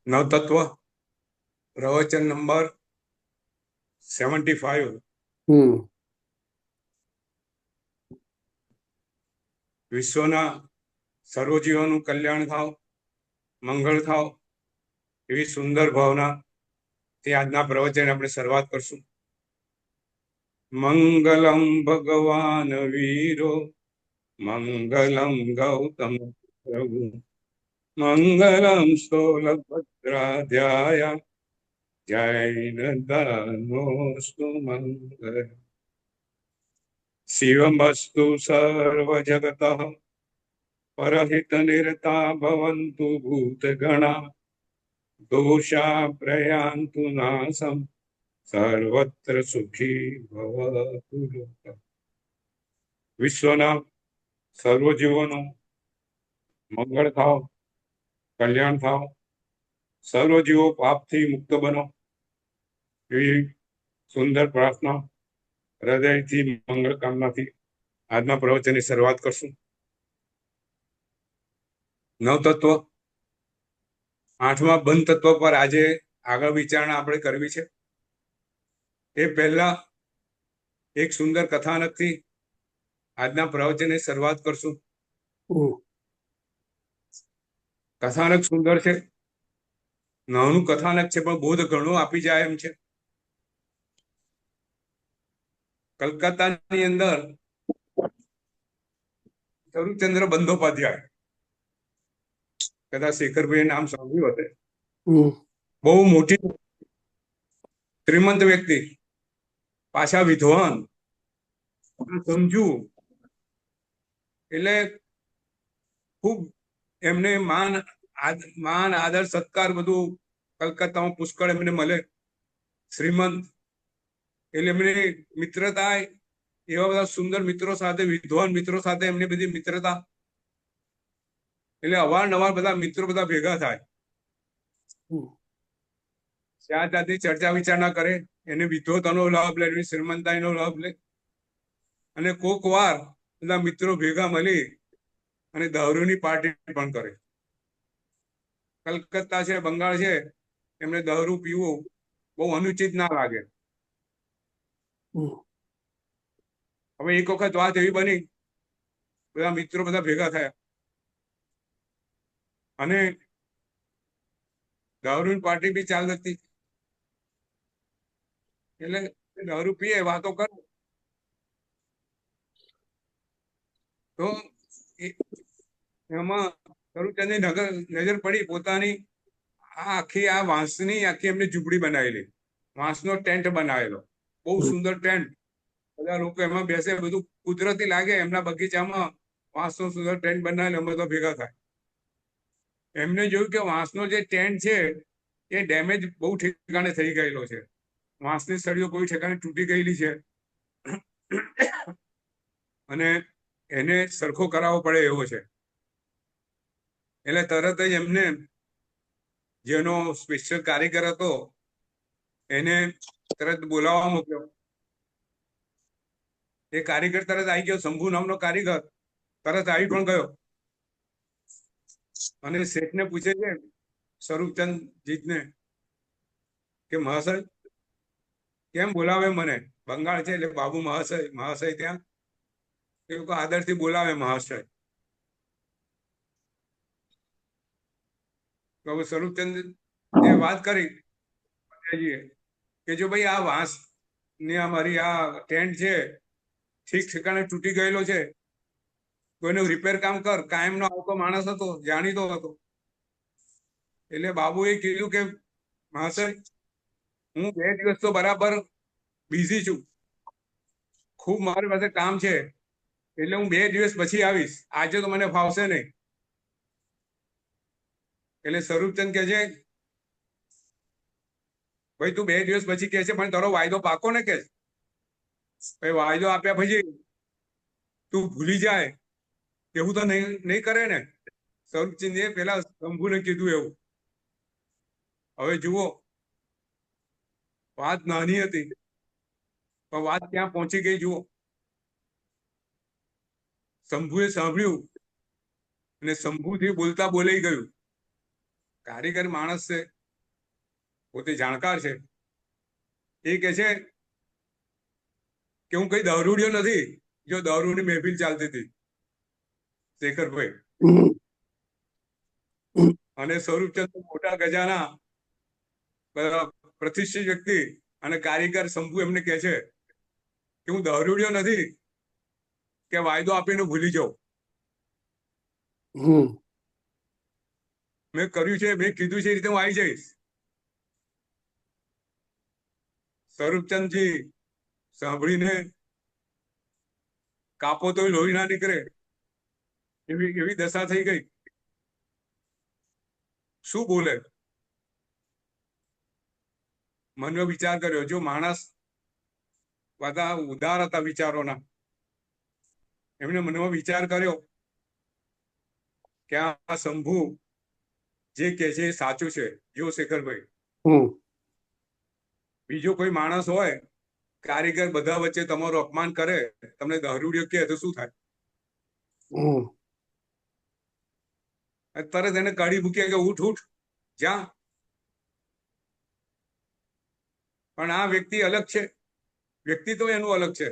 નવતત્વ પ્રવચન નંબર 75. વિશ્વના સર્વજીવોનું કલ્યાણ થાવ, મંગળ થાવ એવી સુંદર ભાવના તે આજના પ્રવચન આપણે શરૂઆત કરશું. મંગલમ ભગવાન વીરો, મંગલમ ગૌતમ પ્રભુ, મંગલમ સ્થૂલભદ્રાધ્યાય, જૈનદાનોસ્તુ મંગલ. શિવમસ્તુ સર્વજગતઃ પરહિત નિરતા ભવન્તુ ભૂતગણા, દોષા પ્રયાન્તુ નાસમ સર્વત્ર સુખી ભવતુ લોકઃ. વિશ્વના સર્વજીવોનું મંગળ થાવ, કલ્યાણ થાવ, સર્વજીવો પાપથી મુક્ત બનો એવી સુંદર પ્રાર્થના હૃદયથી મંગળ કામનાથી આજના પ્રવચનની શરૂઆત કરશું. નવતત્વ આઠમા બંધ તત્વ પર આજે આગળ વિચારણા આપણે કરવી છે. એ પહેલા એક સુંદર કથાનકથી આજના પ્રવચનની શરૂઆત કરશું. કથાનક સુંદર છે, નાનું કથાનક છે પણ બોધ ઘણું આપી જાય એમ છે. કલકત્તાની અંદર શરદચંદ્ર બંદોપાધ્યાય, કદાચ શેખરભાઈ નામ સાંભળ્યું હશે, બહુ મોટી શ્રીમંત વ્યક્તિ, પાછા વિદ્વાન, સમજુ, એટલે ખૂબ એમને માન આદર સત્કાર બધું કલકત્તામાં પુષ્કળ એમને મળે. શ્રીમંત એટલે એમની મિત્રતા એવા બધા સુંદર મિત્રો સાથે, વિદ્વાન મિત્રો સાથે એમની બધી મિત્રતા, એટલે અવારનવાર બધા મિત્રો બધા ભેગા થાય, ત્યાં ત્યાંથી ચર્ચા વિચારણા કરે, એને વિદ્વતાનો લાભ લે, એની શ્રીમંતાઈનો લાભ લે, અને કોક વાર બધા મિત્રો ભેગા મળી અને દારૂની પાર્ટી પણ કરે. કલકત્તા છે, બંગાળ છે, એમને દારૂ પીવું બહુ અનુચિત ના લાગે. હવે એક વખત વાત એવી બની, બધા મિત્રો બધા ભેગા થયા અને દારૂની પાર્ટી બી ચાલ હતી, એટલે દારૂ પીએ, વાતો કરે, તો એમાં શરૂચંદની નજર પડી પોતાની આખી વાંસની આખી એમને ઝૂંપડી બનાવેલી, વાંસનો ટેન્ટ બનાવેલો, બહુ સુંદર ટેન્ટ. બધા લોકો એમાં બેસે, બધું કુદરતી લાગે. એમના બગીચામાં વાંસનો સુંદર ટેન્ટ બનાવેલો, અમે તો ભેગા થાય. એમને જોયું કે વાંસનો જે ટેન્ટ છે એ ડેમેજ બહુ ઠેકાણે થઈ ગયેલો છે, વાંસની સળીઓ કોઈ ઠેકાણે તૂટી ગયેલી છે અને એને સરખો કરાવવો પડે એવો છે. એટલે તરત જ એમને જેનો સ્પેશિયલ કારીગર હતો એને તરત બોલાવવા મોકલ્યો. એ કારીગર તરત આવી ગયો, શંભુ નામનો કારીગર તરત આવી પણ ગયો અને શેઠને પૂછે છે સ્વરૂપચંદ જીતને કે મહાશય કેમ બોલાવે મને? બંગાળ છે એટલે બાબુ મહાશય મહાશય, ત્યાં એ લોકો આદરથી બોલાવે મહાશય. તો સ્વરૂપચંદ જે વાત કરી કે જો ભાઈ આ વાંસ ની અમારી આ ટેન્ટ છે ઠીક ઠેકાણે તૂટી ગયેલો છે, કોઈનું રિપેર કામ કર. કાયમનો આવતો માણસ હતો, જાણીતો હતો. એટલે બાબુએ કીધું કે મહાશય હું 2 દિવસ તો બરાબર બિઝી છું, ખૂબ મારી પાસે કામ છે, એટલે હું 2 દિવસ પછી આવીશ, આજે તો મને ફાવશે નહીં. એટલે સ્વરૂપચંદ કે છે ભાઈ તું 2 દિવસ પછી કે છે પણ તારો વાયદો પાકો ને, કે ભાઈ વાયદો આપ્યા પછી તું ભૂલી જાય એવું તો નહીં કરે ને. સ્વરૂપચંદે પેલા શંભુને કીધું એવું. હવે જુઓ, વાત નાની હતી પણ વાત ક્યાં પહોંચી ગઈ જુઓ. શંભુએ સાંભળ્યું અને શંભુથી બોલતા બોલાઈ ગયું. કારીગર માણસ છે, પોતે જાણકાર છે, એ કે છે કે હું કઈ દારૂડિયો નથી. જો દારૂની મહેફિલ ચાલતી હતી શેખરભાઈ, અને સ્વરૂપચંદ મોટા ગજાના પ્રતિષ્ઠિત વ્યક્તિ અને કારીગર શંભુ એમને કહે છે કે હું દારૂડિયો નથી કે વાયદો આપીને ભૂલી જાઉં. મેં કર્યું છે, મેં કીધું છે એ રીતે હું આવી જઈશ. સ્વરૂપચંદજી સાંભળીને કાપો તો લોહી ના નીકળે એવી દશા થઈ ગઈ. શું બોલે? મનમાં વિચાર કર્યો. જો માણસ બધા ઉદાર હતા વિચારોના, એમને મનમાં વિચાર કર્યો કે આ શંભુ જે કે છે એ સાચું છે. જો શેખરભાઈ, બીજો કોઈ માણસ હોય, કારીગર બધા વચ્ચે તમારું અપમાન કરે, તમને દારૂડિયો કહે તો શું થાય? તરત એને કાઢી મૂક્યા કે ઉઠ ઉઠ જા. પણ આ વ્યક્તિ અલગ છે, વ્યક્તિત્વ એનું અલગ છે.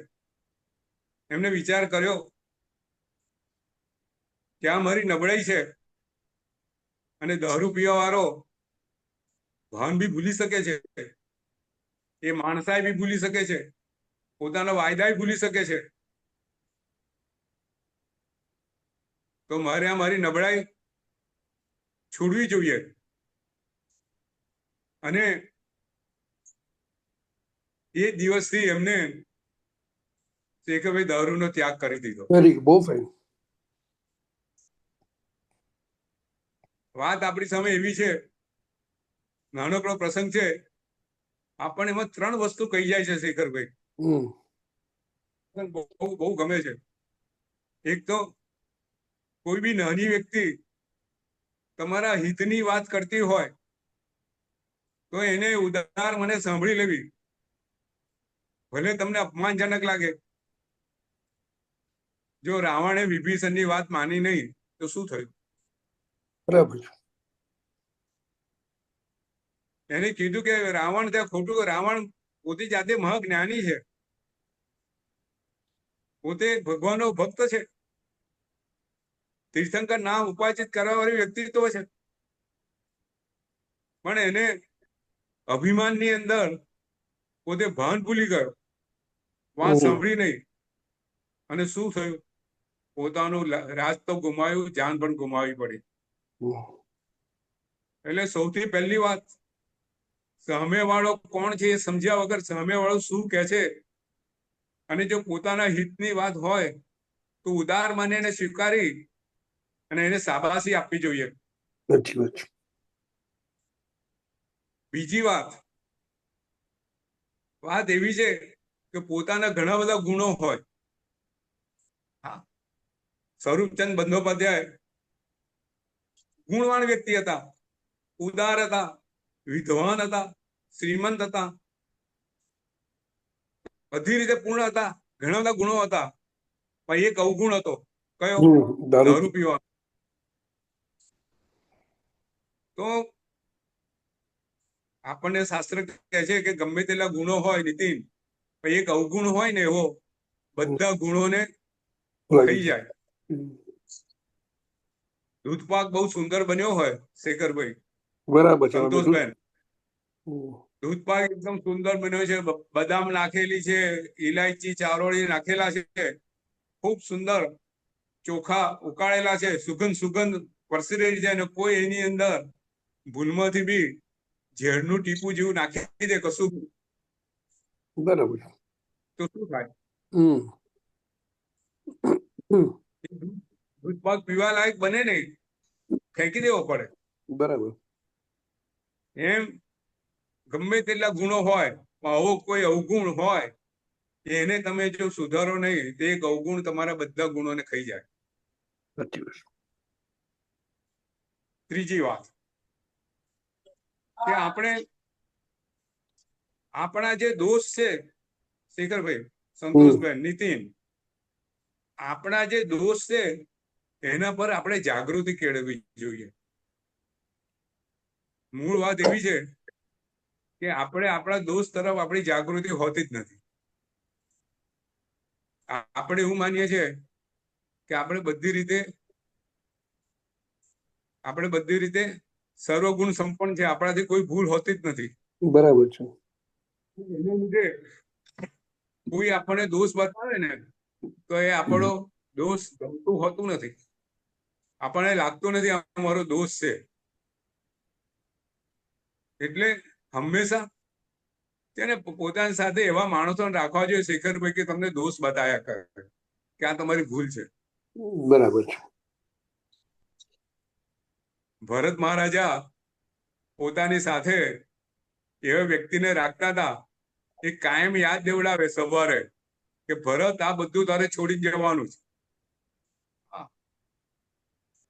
એમને વિચાર કર્યો કે આ મારી નબળાઈ છે, અને દારૂ પીવા વાળો ભાન બી ભૂલી શકે છે, એ માણસાઈ બી ભૂલી શકે છે, પોતાના વાયદા ભૂલી શકે છે. તો મારે આ મારી નબળાઈ છોડવી જોઈએ. અને એ દિવસથી એમને શેખરભાઈ દારૂનો ત્યાગ કરી દીધો. બહુ ફાઇન વાત આપણી સામે એવી છે, નાનકડો પ્રસંગ છે, આપણને એમાં 3 વસ્તુ કહી જાય છે શેખરભાઈ. બહુ ગમે છે. એક તો કોઈ બી નાની વ્યક્તિ તમારા હિતની વાત કરતી હોય તો એને ઉદાર મને સાંભળી લેવી, ભલે તમને અપમાનજનક લાગે. જો રાવણે વિભીષણની વાત માની નહીં તો શું થયું? બરાબર. એને કીધું કે રાવણ ત્યાં ખોટું. રાવણ પોતે જાતે મહાજ્ઞાની છે, પોતે ભગવાનનો ભક્ત છે, તીર્થંકર નામ ઉપાચિત કરવા વાળી વ્યક્તિત્વ છે. પણ એને અભિમાનની અંદર પોતે ભાન ભૂલી ગયો, વાત સાંભળી નહીં, અને શું થયું? પોતાનું રાજ તો ગુમાવ્યું, જાન પણ ગુમાવવી પડી. એટલે સૌથી પહેલી વાત, સામે વાળો કોણ છે એ સમજ્યા વગર સામે વાળો શું કે છે, અને જો પોતાના હિતની વાત હોય તો ઉદાર મને એને સ્વીકારી અને એને શાબાશી આપવી જોઈએ. બીજી વાત એવી છે કે પોતાના ઘણા બધા ગુણો હોય. સ્વરૂપચંદ બંદોપાધ્યાય ગુણવાન વ્યક્તિ હતા, ઉદાર હતા, વિદ્વાન હતા, શ્રીમંત હતા, બધી રીતે પૂર્ણ હતા, ઘણા બધા ગુણો હતા. પણ એક અવગુણ હતો. કયો? દારૂ પીવા. તો આપણને શાસ્ત્ર કહે છે કે ગમે તેટલા ગુણો હોય નીતિન, પણ એક અવગુણ હોય ને એવો બધા ગુણોને થઈ જાય. દૂધપાક બહુ સુંદર બન્યો હોય શેખરભાઈ, બરાબર, સંતોષબેન, દૂધપાક એકદમ સુંદર બન્યો છે, બદામ નાખેલી છે, ઇલાયચી ચારોળી નાખેલા છે, ખૂબ સુંદર ચોખા ઉકાળેલા છે, સુગંધ પરસી રહી છે, અને કોઈ એની અંદર ભૂલમાંથી બી ઝેરનું ટીપું જેવું નાખી દે કશું, બરાબર, તો શું થાય? દૂધપાક પીવા લાયક બને નહીં, ફેંકી દેવો પડે. બરાબર. એમ ગમે તેટલા ગુણો હોય, આવો કોઈ અવગુણ હોય, એને તમે જો સુધારો નહીં, તે એક અવગુણ તમારા બધા ગુણોને ખાઈ જાય. ત્રીજી વાત કે આપણે આપણા જે દોષ છે શેખરભાઈ, સંતોષભાઈ, નીતિન, આપણા જે દોષ છે એના પર આપણે જાગૃતિ કેળવવી જોઈએ. મૂળ વાત એવી છે કે આપણે આપણા દોષ તરફ આપણી જાગૃતિ હોતી જ નથી. આપણે એવું માનીએ છીએ કે આપણે બધી રીતે સર્વગુણ સંપન્ન છે, આપણાથી કોઈ ભૂલ હોતી જ નથી. બરાબર છે. એને લીધે કોઈ આપણને દોષ બતાવે ને તો એ આપણો દોષ ગમતું હોતું નથી. આપણને લાગતું નથી આ મારો દોષ છે. એટલે હંમેશા તેને પોતાની સાથે એવા માણસો રાખવા જોઈએ શેખરભાઈ કે તમને દોષ બતાવ્યા કરે કે આ તમારી ભૂલ છે. બરાબર છે. ભરત મહારાજા પોતાની સાથે એવા વ્યક્તિને રાખતા હતા એ કાયમ યાદ દેવડાવે સવારે કે ભરત આ બધું તારે છોડી જવાનું છે.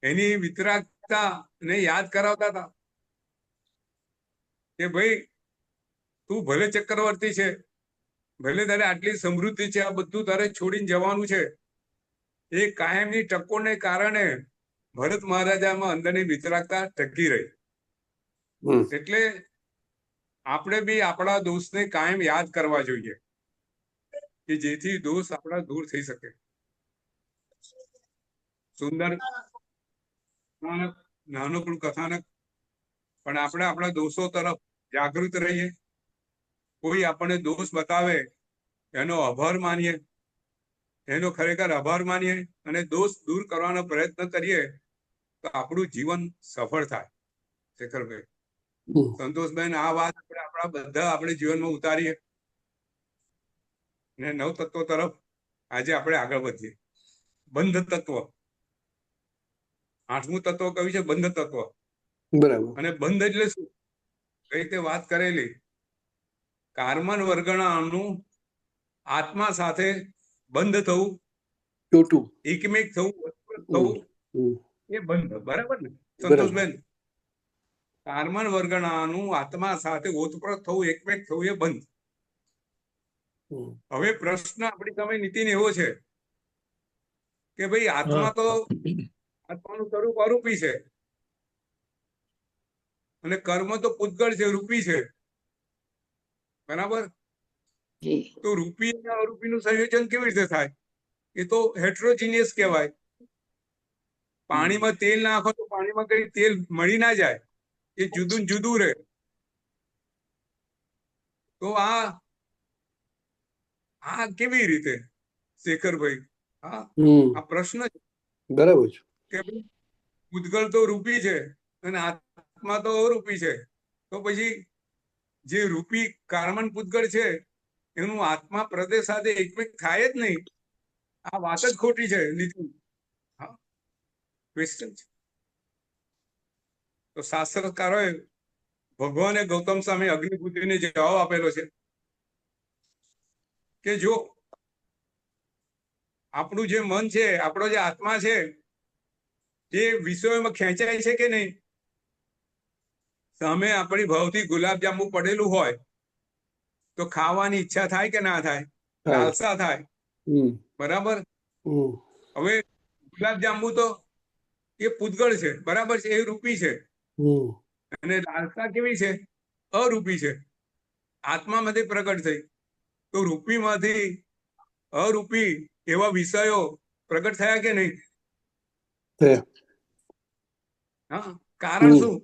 એની વિતરાગતા ને યાદ કરાવતા હતા કે ભાઈ તું ભલે ચક્રવર્તી છે, ભલે તારે આટલી સમૃદ્ધિ છે, આ બધું તારે છોડીને જવાનું છે. એ કાયમની ટકોરને કારણે ભરત મહારાજામાં અંદરની વિતરાગતા ટકી રહી. એટલે આપણે બી આપણા દોષને કાયમ યાદ કરવા જોઈએ કે જેથી દોષ આપણા દૂર થઈ શકે. સુંદર નાનકડું કથાનક, પણ આપણે આપણા દોષો તરફ જાગૃત રહીએ. કોઈ આપણને દોષ બતાવે એનો આભાર માનીએ, એનો ખરેખર આભાર માનીએ અને દોષ દૂર કરવાનો પ્રયત્ન કરીએ તો આપણું જીવન સફળ થાય. શેખરભાઈ, સંતોષબેન, આ વાત આપણે જીવનમાં ઉતારીએ ને નવ તત્વો તરફ આજે આપણે આગળ વધીએ. બંધ તત્વ, 8મું તત્વ કયું છે? બંધ તત્વ. બરાબર. અને બંધ એટલે શું? કઈ રીતે વાત કરેલી? કાર્બન વર્ગણાનું આત્મા સાથે બંધ થવું, એકમેક થવું એ બંધ. બરાબર ને સંતોષબેન? કાર્બન વર્ગણાનું આત્મા સાથે ઓતપ્રોત થવું, એકમેક થવું એ બંધ. હવે પ્રશ્ન આપણી સામે નીતિન એવો છે કે ભાઈ આત્માનું સ્વરૂપ અરૂપી છે અને કર્મ તો પૂતગળ છે, રૂપી છે. બરાબર? તો રૂપી અને અરૂપીનું સંયોજન કેવી રીતે થાય? એ તો હેટ્રોજીનિયસ કહેવાય. પાણીમાં તેલ નાખો તો પાણીમાં કઈ તેલ મળી ના જાય, એ જુદું જુદું રહે. તો આ કેવી રીતે શેખરભાઈ? આ પ્રશ્ન છે. બરાબર છે. કે પૂતગળ તો રૂપી છે અને આત્મા તો અરૂપી છે. તો પછી જે રૂપી કાર્બન પૂતગળ છે એનું આત્મા પ્રદેશ સાથે એકમેક થાય જ નહીં. આ વાત જ ખોટી છે નીતિન. ક્વેશ્ચન છે. તો શાસ્ત્રકારોએ ભગવાને ગૌતમ સામે અગ્નિબુદ્ધિને જવાબ આપેલો છે કે જો આપણું જે મન છે, આપણો જે આત્મા છે, એ વિષયોમાં ખેંચાય છે કે નહીં? સામે આપણી ભાવથી ગુલાબજાંબુ પડેલું હોય તો ખાવાની ઈચ્છા થાય કે ના થાય? લાલસા થાય. બરાબર? હવે ગુલાબજાંબુ તો એ પૂતગળ છે, બરાબર છે, એ રૂપી છે. અને લાલસા કેવી છે? અરૂપી છે. આત્મામાંથી પ્રગટ થઈ. તો રૂપીમાંથી અરૂપી એવા વિષયો પ્રગટ થયા કે નહીં? કારણ શું?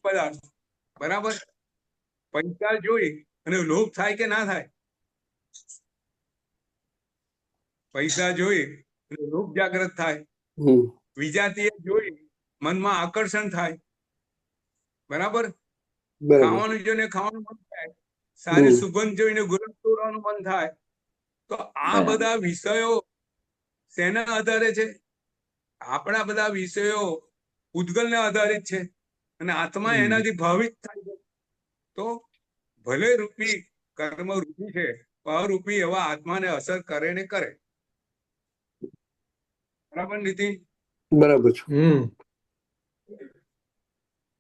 પદાર્થ. બરાબર? પૈસા જોઈ અને લોભ થાય કે ના થાય? પૈસા જોઈ અને લોભ જાગ્રત થાય. વિજાતીય જોઈ મનમાં આકર્ષણ થાય. બરાબર? ખાવાનું જોઈને ખાવાનું મન થાય, સારી સુગંધ જોઈને ગુલાબ તોડવાનું મન થાય. તો આ બધા વિષયો શેના આધારે છે? આપણા બધા વિષયો ઉદ્ગલના આધારિત છે અને આત્મા એનાથી ભાવિત થાય છે. તો ભલે રૂપી કર્મ રૂપી છે, અરૂપી એવા આત્માને અસર કરે ને કરે. બરાબર નીતિન? બરાબર છે.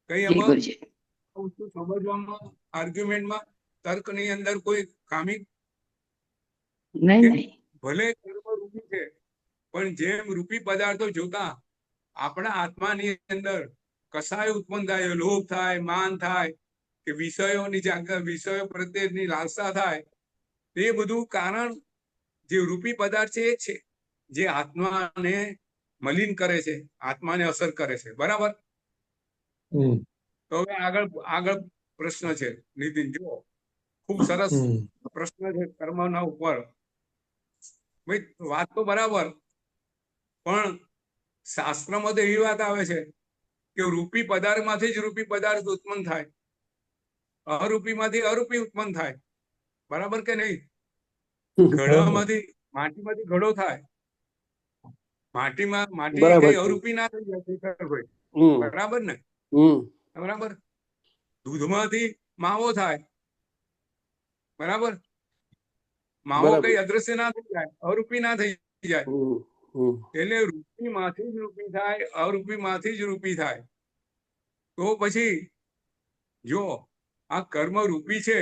કઈ એમાં સમજવામાં, આર્ગ્યુમેન્ટમાં, તર્કની અંદર કોઈ ખામી નહીં. ભલે કર્મ રૂપી છે પણ જેમ રૂપી પદાર્થો જોતા આપણા આત્માની અંદર કસાય ઉત્પન્ન થાય, લોભ થાય, માન થાય કે વિષયો પ્રત્યેની લાલસા થાય, એ બધું કારણ જે રૂપી પદાર્થ છે એ છે જે આત્માને મલિન કરે છે, આત્માને અસર કરે છે. બરાબર? તો હવે આગળ પ્રશ્ન છે નીતિન, જુઓ, ખૂબ સરસ પ્રશ્ન છે કર્મના ઉપર. ભાઈ વાત તો બરાબર, પણ શાસ્ત્રમાં તો એવી વાત આવે છે કે રૂપી પદાર્થમાંથી જ રૂપી પદાર્થ ઉત્પન્ન થાય, અરૂપીમાંથી અરૂપી ઉત્પન્ન થાય. બરાબર કે નહીં? માટીમાંથી ઘડો થાય, માટી બરાબર કઈ છે. અરૂપી ના થઈ જાય ભાઈ. બરાબર ને? બરાબર. દૂધમાંથી માવો થાય, બરાબર? માવો બરાબર. કઈ અદ્રશ્ય ના થઈ જાય, અરૂપી ના થઈ જાય. એટલે રૂપીમાંથી જ રૂપી થાય, અરૂપીમાંથી જ રૂપી થાય. તો પછી જો આ કર્મ રૂપી છે,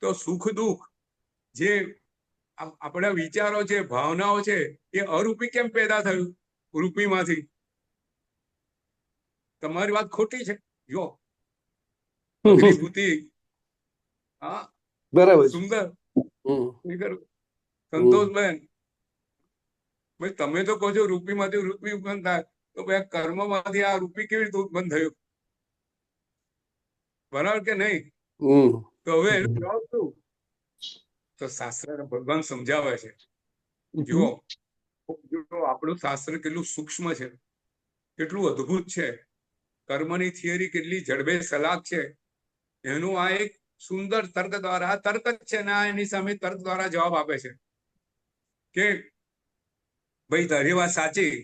તો સુખ દુઃખ જે આપણા વિચારો છે, ભાવનાઓ છે, એ અરૂપી કેમ પેદા થયું રૂપીમાંથી? તમારી વાત ખોટી છે. જો અગ્નિભૂતિ, હા, બરાબર. સુંદર, સંતોષબેન, ભાઈ તમે તો કહો છો રૂપીમાંથી રૂપી ઉત્પન્ન થાય, તો ભાઈ આ કર્મમાંથી આ રૂપી કેવી રીતે ઉત્પન્ન થયું? બરાબર કે નહીં? તો હવે એનો જવાબ શું? તો શાસ્ત્ર ભગવાન સમજાવે છે. જો આપણું શાસ્ત્ર કેટલું સૂક્ષ્મ છે, કેટલું અદ્ભુત છે, કર્મની થિયરી કેટલી જડબે સલાક છે, એનું આ એક સુંદર તર્ક દ્વારા, આ તર્ક જ છે ને, એની સામે તર્ક દ્વારા જવાબ આપે છે કે ભાઈ તારી વાત સાચી,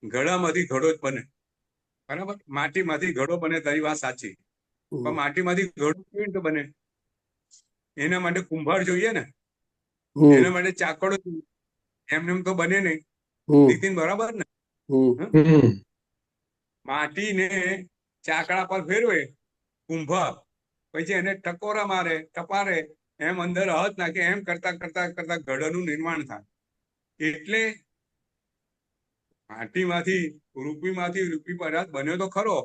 ઘડામાંથી ઘડો જ બને. બરાબર? માટીમાંથી ઘડો બને, તારી વાત સાચી. પણ માટીમાંથી ઘડો કેવી રીતે બને? એના માટે કુંભાર જોઈએ ને, એના માટે ચાકડો જોઈએ. એમને તો બને નહીં. નીતિન, બરાબર ને? માટીને ચાકડા પર ફેરવે કુંભાર, પછી એને ટકોરા મારે, ટપારે, એમ અંદર હાથ નાખે, એમ કરતા કરતા કરતા ઘડાનું નિર્માણ થાય. એટલે માટીમાંથી રૂપી પદાર્થ બન્યો તો ખરો,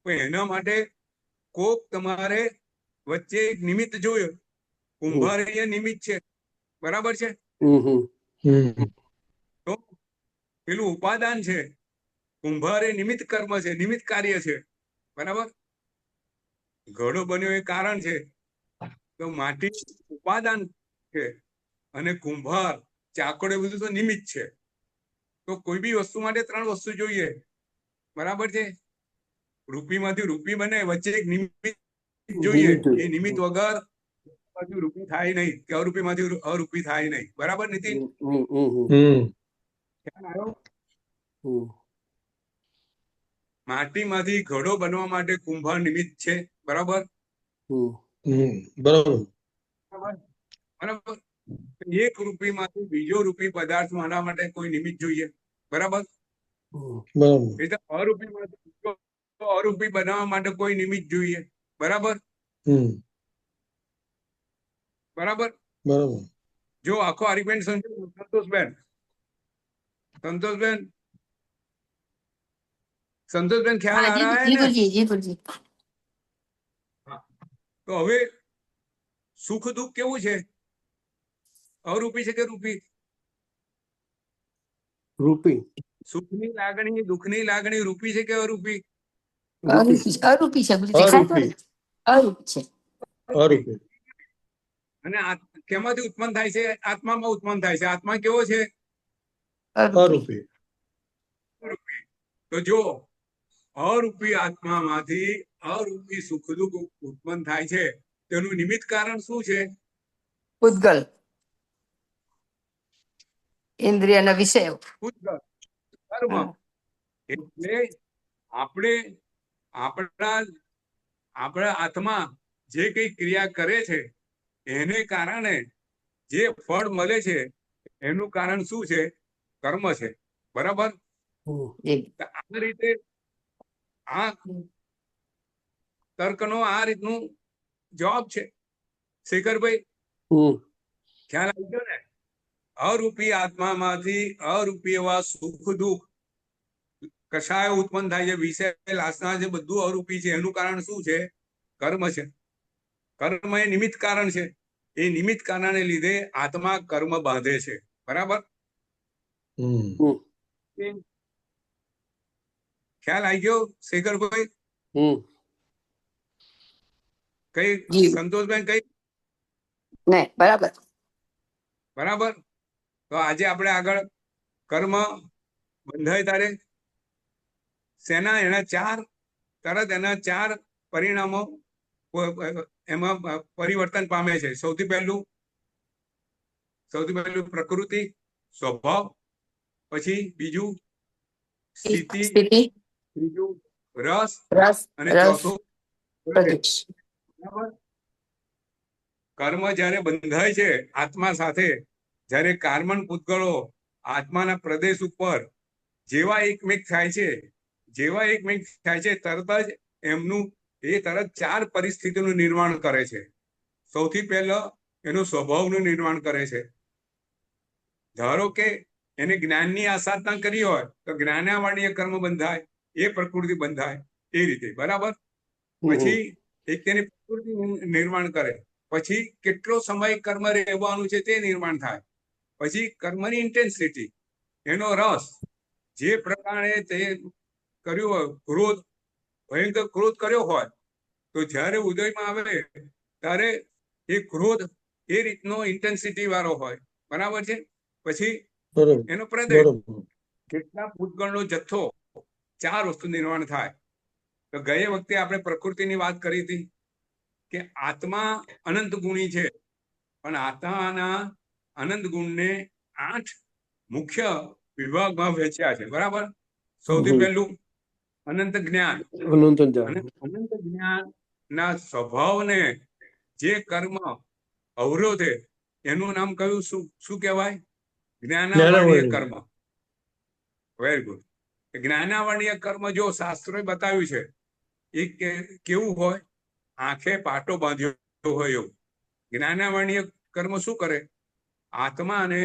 પણ એના માટે કોક તમારે વચ્ચે એક નિમિત્ત જોયું. કુંભાર એ નિમિત્ત છે. બરાબર છે? તો પેલું ઉપાદાન છે, કુંભાર એ નિમિત્ત કર્મ છે, નિમિત્ત કાર્ય છે. બરાબર? ઘડો બન્યો એ કારણ છે. તો માટી ઉપાદાન છે અને કુંભાર, ચાકડો, એ બધું તો નિમિત્ત છે. તો કોઈ બી વસ્તુ માટે ત્રણ વસ્તુ જોઈએ. બરાબર છે? રૂપીમાંથી રૂપી બને, વચ્ચે એક નિમિત્ત જોઈએ. એ નિમિત્ત વગર રૂપી થાય નહીં, કે અરૂપીમાંથી અરૂપી થાય નહીં. બરાબર નીતિન? ખ્યાલ આવ્યો? માટીમાંથી ઘડો બનવા માટે કુંભાર નિમિત્ત છે. બરાબર? બરાબર. બરાબર. એક રૂપીમાંથી બીજો રૂપી પદાર્થ માનવા માટે કોઈ નિમિત્ત જોઈએ. બરાબર? એટલે અરૂપી બનાવવા માટે કોઈ નિમિત્ત જોઈએ. બરાબર? બરાબર. જો આખો આર્ગ્યુમેન્ટ સમજો સંતોષબેન ખ્યાલ આ રહા હે ને? તો હવે સુખ દુઃખ કેવું છે? અરૂપી છે કે રૂપી? રૂપી. સુખની લાગણી, દુઃખની લાગણી રૂપી છે કે અરૂપી? અરૂપી છે. અરૂપી. અને કેમાંથી ઉત્પન્ન થાય છે? આત્મામાં ઉત્પન્ન થાય છે. આત્મા કેવો છે? અરૂપી. તો જો અરૂપી આત્મામાંથી અરૂપી સુખ દુઃખ ઉત્પન્ન થાય છે, તેનું નિમિત્ત કારણ શું છે? પૂતગલ, ઇન્દ્રિયના વિષયો. પૂતગલ, કર્મ. એટલે આપણા આત્મા જે કઈ ક્રિયા કરે છે, એને કારણે જે ફળ મળે છે, એનું કારણ શું છે? કર્મ છે. બરાબર? આ રીતે આ તર્કનો આ રીતનું જવાબ છે. શેખરભાઈ, ખ્યાલ આવી ગયો ને? અરૂપી આત્મામાંથી અરૂપી એવા સુખ દુઃખ કશાય ઉત્પન્ન થાય છે, વિષય લાસના છે, બધું અરૂપી છે. એનું કારણ શું છે? કર્મ છે. કર્મ એ નિમિત્ત કારણ છે. એ નિમિત્ત કારણને લીધે આત્મા કર્મ બાંધે છે. બરાબર? ખ્યાલ આવી ગયો શેખરભાઈ? કઈ જી સંતોષભાઈ કઈ? ને બરાબર. બરાબર. તો આજે આપણે આગળ કર્મ બંધાય તારે સેના એના ચાર પરિણામો એમાં પરિવર્તન પામે છે. સૌથી પહેલું પ્રકૃતિ સ્વભાવ, પછી બીજું સ્થિતિ, ત્રીજું રસ અને ચોથું પ્રદેશ. બરાબર. કર્મ જ્યારે બંધાય છે આત્મા સાથે, જ્યારે કાર્બન પૂતગળો આત્માના પ્રદેશ ઉપર જેવા એકમેક થાય છે તરત જ એમનું તરત ચાર પરિસ્થિતિનું નિર્માણ કરે છે. સૌથી પહેલા એનું સ્વભાવનું નિર્માણ કરે છે. ધારો કે એને જ્ઞાનની આસાધના કરી હોય તો જ્ઞાનાવર્ણીય કર્મ બંધાય, એ પ્રકૃતિ બંધાય એ રીતે. બરાબર. પછી એક તેની પ્રકૃતિ નિર્માણ કરે, પછી કેટલો સમય કર્મ રહેવાનું છે તે નિર્માણ થાય, પછી કર્મની ઇન્ટેન્સિટી, એનો રસ, જે પ્રકારે તે કર્યું હોય, ક્રોધ, ભયંકર ક્રોધ કર્યો હોય તો જ્યારે ઉદયમાં આવે ત્યારે એ ક્રોધ એ રીતનો ઇન્ટેન્સિટી વાળો હોય. બરાબર છે. પછી એનો પ્રદેશ, કેટલા ભૂતગળનો જથ્થો, ચાર વસ્તુ નિર્માણ થાય. તો ગયે વખતે આપણે પ્રકૃતિની વાત કરી હતી કે આત્મા અનંત ગુણી છે, પણ આત્માના અનંત ગુણને 8 મુખ્ય વિભાગમાં વહેંચ્યા છે. બરાબર. સૌથી પહેલું અનંત જ્ઞાન. અનંત જ્ઞાનના સ્વભાવને જે કર્મ અવરોધે એનું નામ કયું? શું કહેવાય? જ્ઞાનાવર્ણીય કર્મ. Very good. જ્ઞાનાવર્ણીય કર્મ જો શાસ્ત્રોએ બતાવ્યું છે એ કેવું હોય? આંખે પાટો બાંધ્યો હોય એવું. જ્ઞાનાવર્ણીય કર્મ શું કરે? આત્માને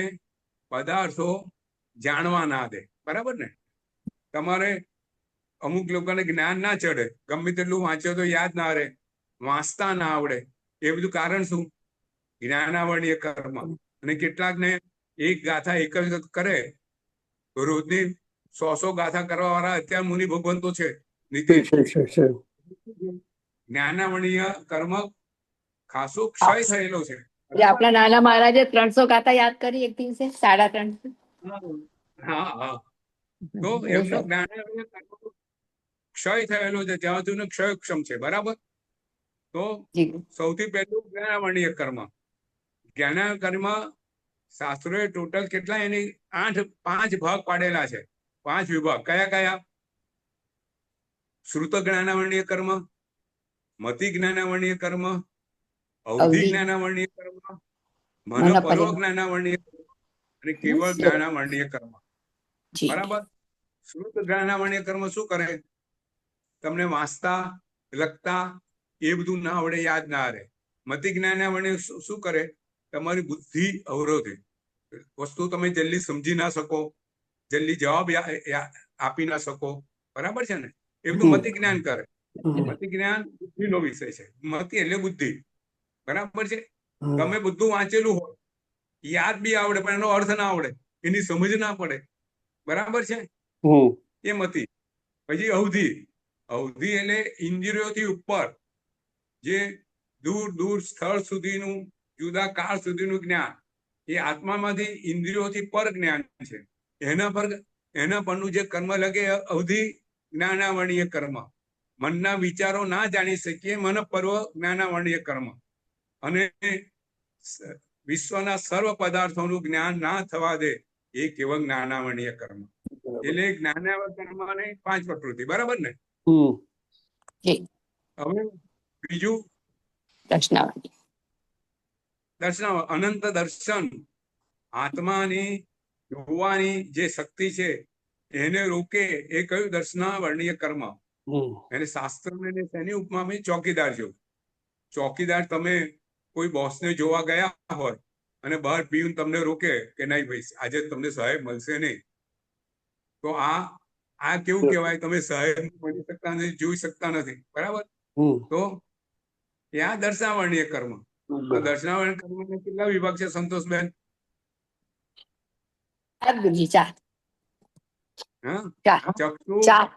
પદાર્થો જાણવા ના દે. બરાબર ને? તમારે અમુક લોકોને જ્ઞાન ના ચડે, ગમે તેટલું વાંચ્યો તો યાદ ના રહે, વાંચતા ના આવડે. એ બધું કારણ શું? જ્ઞાનાવર્ણીય કર્મ. અને કેટલાકને એક ગાથા એક જ કરે તો રોજની 100 ગાથા કરવા વાળા અત્યારે મુનિ ભગવંતો છે. જ્ઞાનાવર્ણીય કર્મ ખાસો ક્ષય થયેલો છે. આપણા નાના મહારાજે 300 ગાથા યાદ કરી એક દિવસે, 350. હા. તો એમનો જ્ઞાનાવર્ણીય કર્મ ક્ષય થયેલો છે, ત્યાં સુધી ક્ષયક્ષમ છે. બરાબર. તો સૌથી પહેલું જ્ઞાનાવર્ણીય કર્મ. જ્ઞાનાવર્ણીય કર્મ શાસ્ત્રોએ ટોટલ કેટલા એની 5 ભાગ પાડેલા છે. 5 વિભાગ. કયા? શ્રુત જ્ઞાનાવર્ણીય કર્મ, મતિ જ્ઞાનાવર્ણીય કર્મ, અવધિ જ્ઞાનાવર્ણીય કર્મ, મનોપર્વ જ્ઞાનાવર્ણીય કર્મ અને કેવળ જ્ઞાનાવર્ણીય કર્મ. બરાબર. શ્રુત જ્ઞાનાવર્ણીય કર્મ શું કરે? તમને વાંચતા લખતા એ બધું ના આવડે, યાદ ના રહે. મતિ જ્ઞાનાવર્ણીય શું કરે? તમારી બુદ્ધિ અવરોધે, વસ્તુ તમે જલ્દી સમજી ના શકો, જલ્દી જવાબ આપી ના શકો. બરાબર છે ને? એ બધું મતિ જ્ઞાન કરે. મતિ જ્ઞાન બુદ્ધિનો વિષય છે. મતિ એટલે બુદ્ધિ. બરાબર છે. તમે બધું વાંચેલું હોય, યાદ બી આવડે, પણ એનો અર્થ ના આવડે, એની સમજ ના પડે. બરાબર છે. એ મતિ. પછી અવધિ એટલે ઇન્દ્રિયોથી ઉપર, જે દૂર સ્થળ સુધીનું, જુદા કાળ સુધીનું જ્ઞાન. એ આત્મામાંથી ઇન્દ્રિયોથી પર જ્ઞાન છે. એના પરનું જે કર્મ લગે અવધિ જ્ઞાનાવર્ણીય કર્મ. મનના વિચારો ના જાણી શકીએ, મનપર્વ જ્ઞાનાવર્ણીય કર્મ. અને વિશ્વના સર્વ પદાર્થોનું જ્ઞાન ના થવા દે એ કેવળ જ્ઞાનાવર્ણીય કર્મ. એટલે જ્ઞાનાવર્ણીય કર્મ 5 પ્રકૃતિ. બરાબર ને? હવે બીજું દર્શન. અનંત દર્શન. આત્માની જોવાની જે શક્તિ છે એને રોકે એ કયું? દર્શનાવર્ણીય કર્મ. એને શાસ્ત્રને તેની ઉપમામાં ચોકીદાર જેવું. ચોકીદાર, તમે કોઈ બોસને જોવા ગયા હોય અને બહાર પીઉન તમને રોકે કે નહીં ભાઈ, આજે તમને સાહેબ મળશે નહીં, તો આ કેવું કહેવાય? તમે સાહેબ મળી શકતા નથી, જોઈ શકતા નથી. બરાબર. તો એ આ દર્શનાવર્ણીય કર્મ. તો બરાબર. દર્શનાવર્ણીય કર્મના કેટલા વિભાગ છે સંતોષબેન? ચાર ગુરુજી, ચાર. હા, ચાર. ચક્ષુ, ચાર.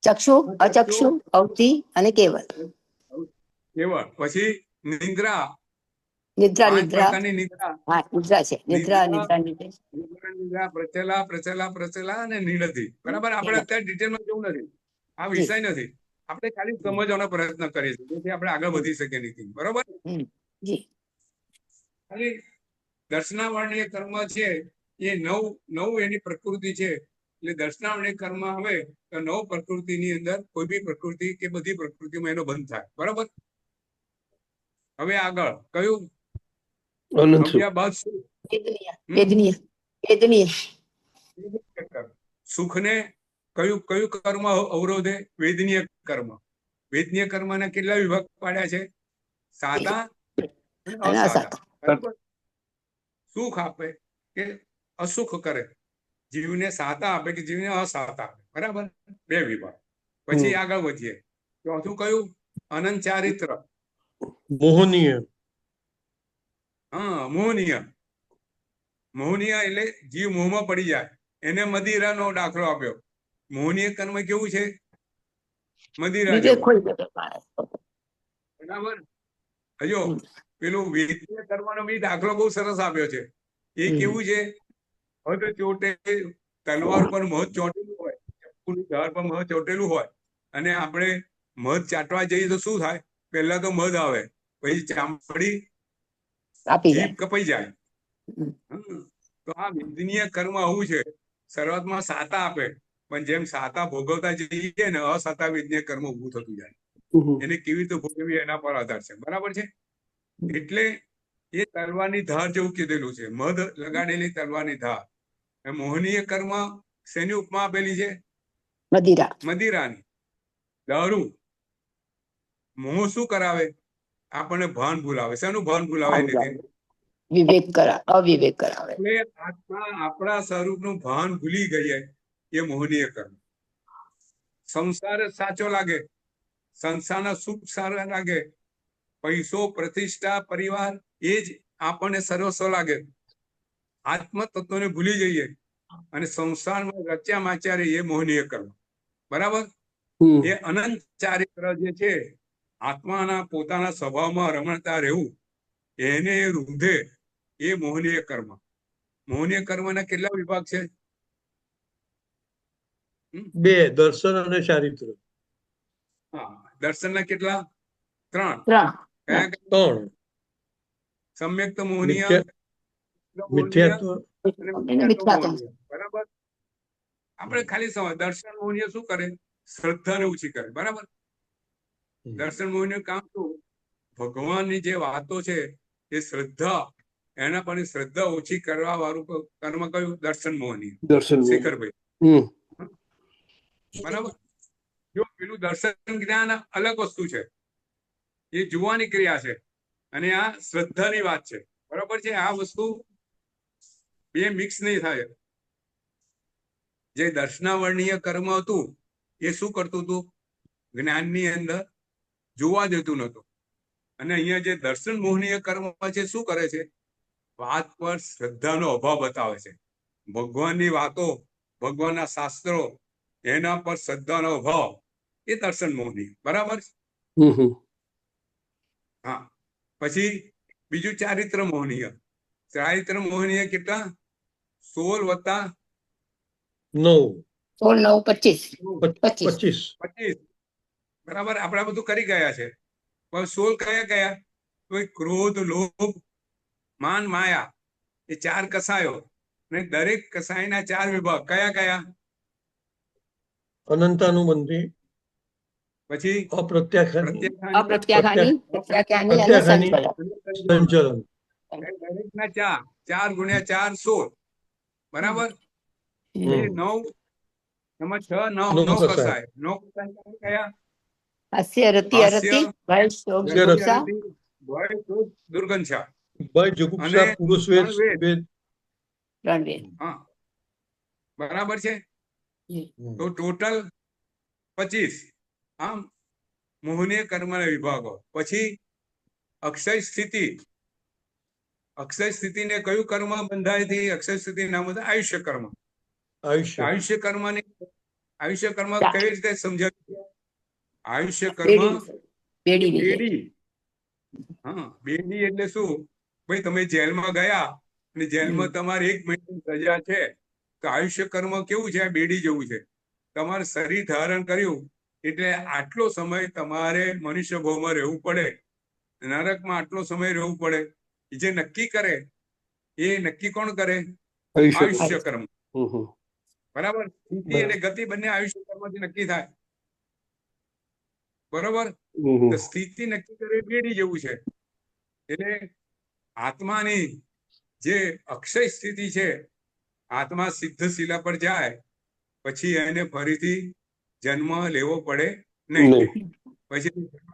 ચક્ષુ, અચક્ષુ, અવધિ અને કેવલ. કેવળ. પછી નિદ્રા, નિદ્રા, 5 નિદ્રા. પ્રકારની નિદ્રા. હા, નિદ્રા છે. નિદ્રા, નિદ્રા, નિદ્રા, નિદ્રા. નિદ્રા, પ્રચલા, પ્રચલા, પ્રચલા અને નિરતિ. બરાબર, આપણે અત્યારે ડિટેલમાં જવું નથી, આ જી. વિષય નથી. આપણે ખાલી સમજવાનો પ્રયત્ન કરીશું, જેથી આપણે આગળ વધી શકીએ નીતિ. બરોબર, જી. ખાલી દર્શનાવર્ણીય કર્મ છે એ નવ એની પ્રકૃતિ છે. એટલે દર્શનાવર્ણીય કર્મ આવે તો 9 પ્રકૃતિની અંદર કોઈ બી પ્રકૃતિ કે બધી પ્રકૃતિમાં એનો બંધ થાય. બરાબર, હવે આગળ કયું અનંત સુખ. સમજ્યા બાદ શું? વેદનીય, વેદનીય, વેદનીય. સુખને કયું કયું કર્મ અવરોધે? વેદનીય કર્મ. વેદનીય કર્મના કેટલા વિભાગ પાડ્યા છે? સાદા અને અને અસાદા. અસાદા. બરાબર, સુખ આપે કે અસુખ કરે, જીવને સાતા આપે કે જીવને અસાતા આપે. બરાબર, 2 વિભાગ. પછી આગળ વધીએ. ચોથું કયું? અનંત ચારિત્ર. મોહનીય. હા, મોહનીય. મોહનીય એટલે જીવ મોહમાં પડી જાય, એને મદિરાનો દાખલો આપ્યો. મોહનીય કર્મ કેવું છે? મદિરા વિવેક જેવું. ખોઈ ગયો માણસ. બરાબર, હજો પેલું વેદનીય કર્મનો બી દાખલો બહુ સરસ આપ્યો છે. એ કેવું છે? હવે તો ચોટે તલવાર પર મધ ચોટેલું હોય, ચપ્પુની ધાર પર મધ ચોટેલું હોય, અને આપણે મધ ચાટવા જઈએ તો શું થાય? પહેલા તો મધ આવે, પછી ચામડી, આપી જાય. જીભ કપાઈ જાય. તો આ વેદનીય કર્મ આવું છે, શરૂઆતમાં સાતા આપે, પણ જેમ સાતા ભોગવતા જઈએ ને અસાતા વેદનીય કર્મ ઊભું થતું જાય. એને કેવી રીતે ભોગવવી એના પર આધાર છે. બરાબર છે, એટલે એ તલવારની ધાર જેવું કીધેલું છે, મધ લગાડેલી તલવારની ધાર. મોહનીય કર્મ શેની ઉપમા આપેલી છે? મદિરા. મદિરાની. દારૂ મોહ શું કરાવે? આપણને ભાન ભૂલાવે. શેનું ભાન ભૂલાવે? નીતિન? વિવેક કરા, અવિવેક કરાવે. એટલે આત્મા આપણા સ્વરૂપનું ભાન ભૂલી ગઈએ, એ મોહનીય કર્મ. સંસાર સાચો લાગે, સંસારના સુખ સારા લાગે, પૈસો, પ્રતિષ્ઠા, પરિવાર એ જ આપણને સર્વસ્વ લાગે. આત્મ તત્વને ભૂલી જઈએ અને સંસારમાં રચ્યા માચ્યા રહીએ, એ મોહનીય કર્મ. બરાબર, એ અનંત ચારિત્ર જે છે, આત્માના પોતાના સ્વભાવમાં રમણતા રહેવું, એને રૂંધે, એ મોહનીય કર્મ. મોહનીય કર્મના કેટલા વિભાગ છે? 2, દર્શન અને ચારિત્ર. હા, દર્શનના કેટલા? 3. 3. કયા? 3. સમ્યક્ત મોહનીય, મિથ્યાત્વ. અને એને મિથ્યાત્વ મિથ્યાત્વ. મોહનીય. બરાબર, આપણે ખાલી સમજ. દર્શન મોહનીય શું કરે? શ્રદ્ધાને ઓછી કરે. બરાબર, દર્શન મોહનીય કામ શું? ભગવાનની જે વાતો છે એ શ્રદ્ધા, એના પર શ્રદ્ધા ઓછી કરવા વાળું કર્મ કયું? દર્શન મોહનીય. દર્શન. શેખરભાઈ, બરાબર, જો પેલું દર્શન જ્ઞાન અલગ વસ્તુ છે, એ જોવાની ક્રિયા છે, અને આ શ્રદ્ધાની વાત છે. બરાબર છે, આ વસ્તુ બે મિક્સ નહીં થાય. જે દર્શનાવર્ણીય કર્મ હતું એ શું કરતું હતું? જ્ઞાનની અંદર જોવા દેતું નતું. અને અહીંયા જે દર્શન મોહનીય કર્મ છે, શું કરે છે? વાત પર શ્રદ્ધાનો અભાવ બતાવે છે. ભગવાનની વાતો, ભગવાનના શાસ્ત્રો, એના પર શ્રદ્ધાનો અભાવ, એ દર્શન મોહનીય. બરાબર, હા. પછી બીજું ચારિત્ર મોહનીય. ચારિત્ર મોહનીય કેટલા? 16 + 9. 16, 9, 25. 25. બરાબર, આપણે બધું કરી ગયા છે. પણ 16 કયા કયા? તો ક્રોધ, લોભ, માન, માયા, એ 4 કસાયો. અને દરેક કસાયના 4 વિભાગ. કયા કયા? અનંતાનુબંધી, પછી અપ્રત્યાખ્યાની, અપ્રત્યાખાની, પ્રત્યાખ્યાની અને પ્રત્યાખ્યાની, સંચલન. સંચલન. દરેકના 4 × 4 16. બરાબર, એ 9 એમાં 6 9 કસાય. 9 કસાય કયા? હાસ્ય, રતિ, અરતિ, ભય, શોક, હાસ્ય, જુગુપ્સા. ભય, ક્રોધ, દુર્ગંધા ભય, જુગુપ્સા, અને પુરુષ વેદ. 3 વેદ. 3 વેદ. હા, બરાબર છે. તો ટોટલ 25. આમ મોહનીય કર્મના વિભાગો. પછી અક્ષય સ્થિતિ, અક્ષય સ્થિતિને કયું કર્મ બંધાય થી? અક્ષય સ્થિતિ નામ હતું આયુષ્ય કર્મ. આયુષ્ય આયુષ્ય કર્મ ચા- કેવી રીતે સમજાવ્યું? આયુષ્ય કર્મ બેડી વિશે. બેડી. હા, બેડી એટલે શું? ભાઈ તમે જેલમાં ગયા અને જેલમાં તમારે 1 મહિનાની સજા છે, તો આયુષ્ય કર્મ કેવું છે? આ બેડી જેવું છે. તમારે શરીર ધારણ કર્યું એટલે આટલો સમય તમારે મનુષ્ય ભાવમાં રહેવું પડે, નરકમાં આટલો સમય રહેવું પડે. એ જે નક્કી કરે એ નક્કી કોણ કરે? આયુષ્ય કર્મ. બરાબર. સ્થિતિ અને ગતિ બંને આયુષ્ય કર્મથી નક્કી થાય. બરોબર. તો સ્થિતિ નક્કી કરે બેડી જેવું છે. એટલે આત્માની જે અક્ષય સ્થિતિ છે, આત્મા સિદ્ધ શિલા પર જાય પછી એને ફરીથી જન્મ લેવો પડે નહીં, પછી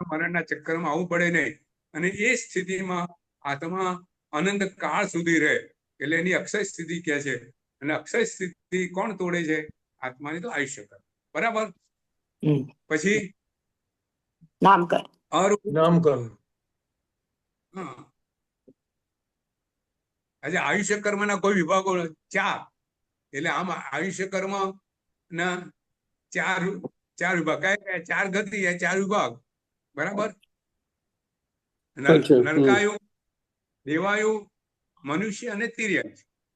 મરણના ચક્કરમાં આવવું પડે નહીં, અને એ સ્થિતિમાં આત્મા અનંત કાળ સુધી રહે. એટલે એની અક્ષય સ્થિતિ કહે છે. અને અક્ષય સ્થિતિ કોણ તોડે છે? આત્માની તો આયુષ્ય કર્મ. બરાબર. પછી નામકરણ. નામકરણ. હા, આજે આયુષ્ય કર્મના કોઈ વિભાગો 4. એટલે આમ આયુષ્ય કર્મ ના 4 વિભાગ. કયા 4 ગતિ, 4 વિભાગ. બરાબર. નરકાયુ, દેવાયુ, મનુષ્ય અને તિર્યક.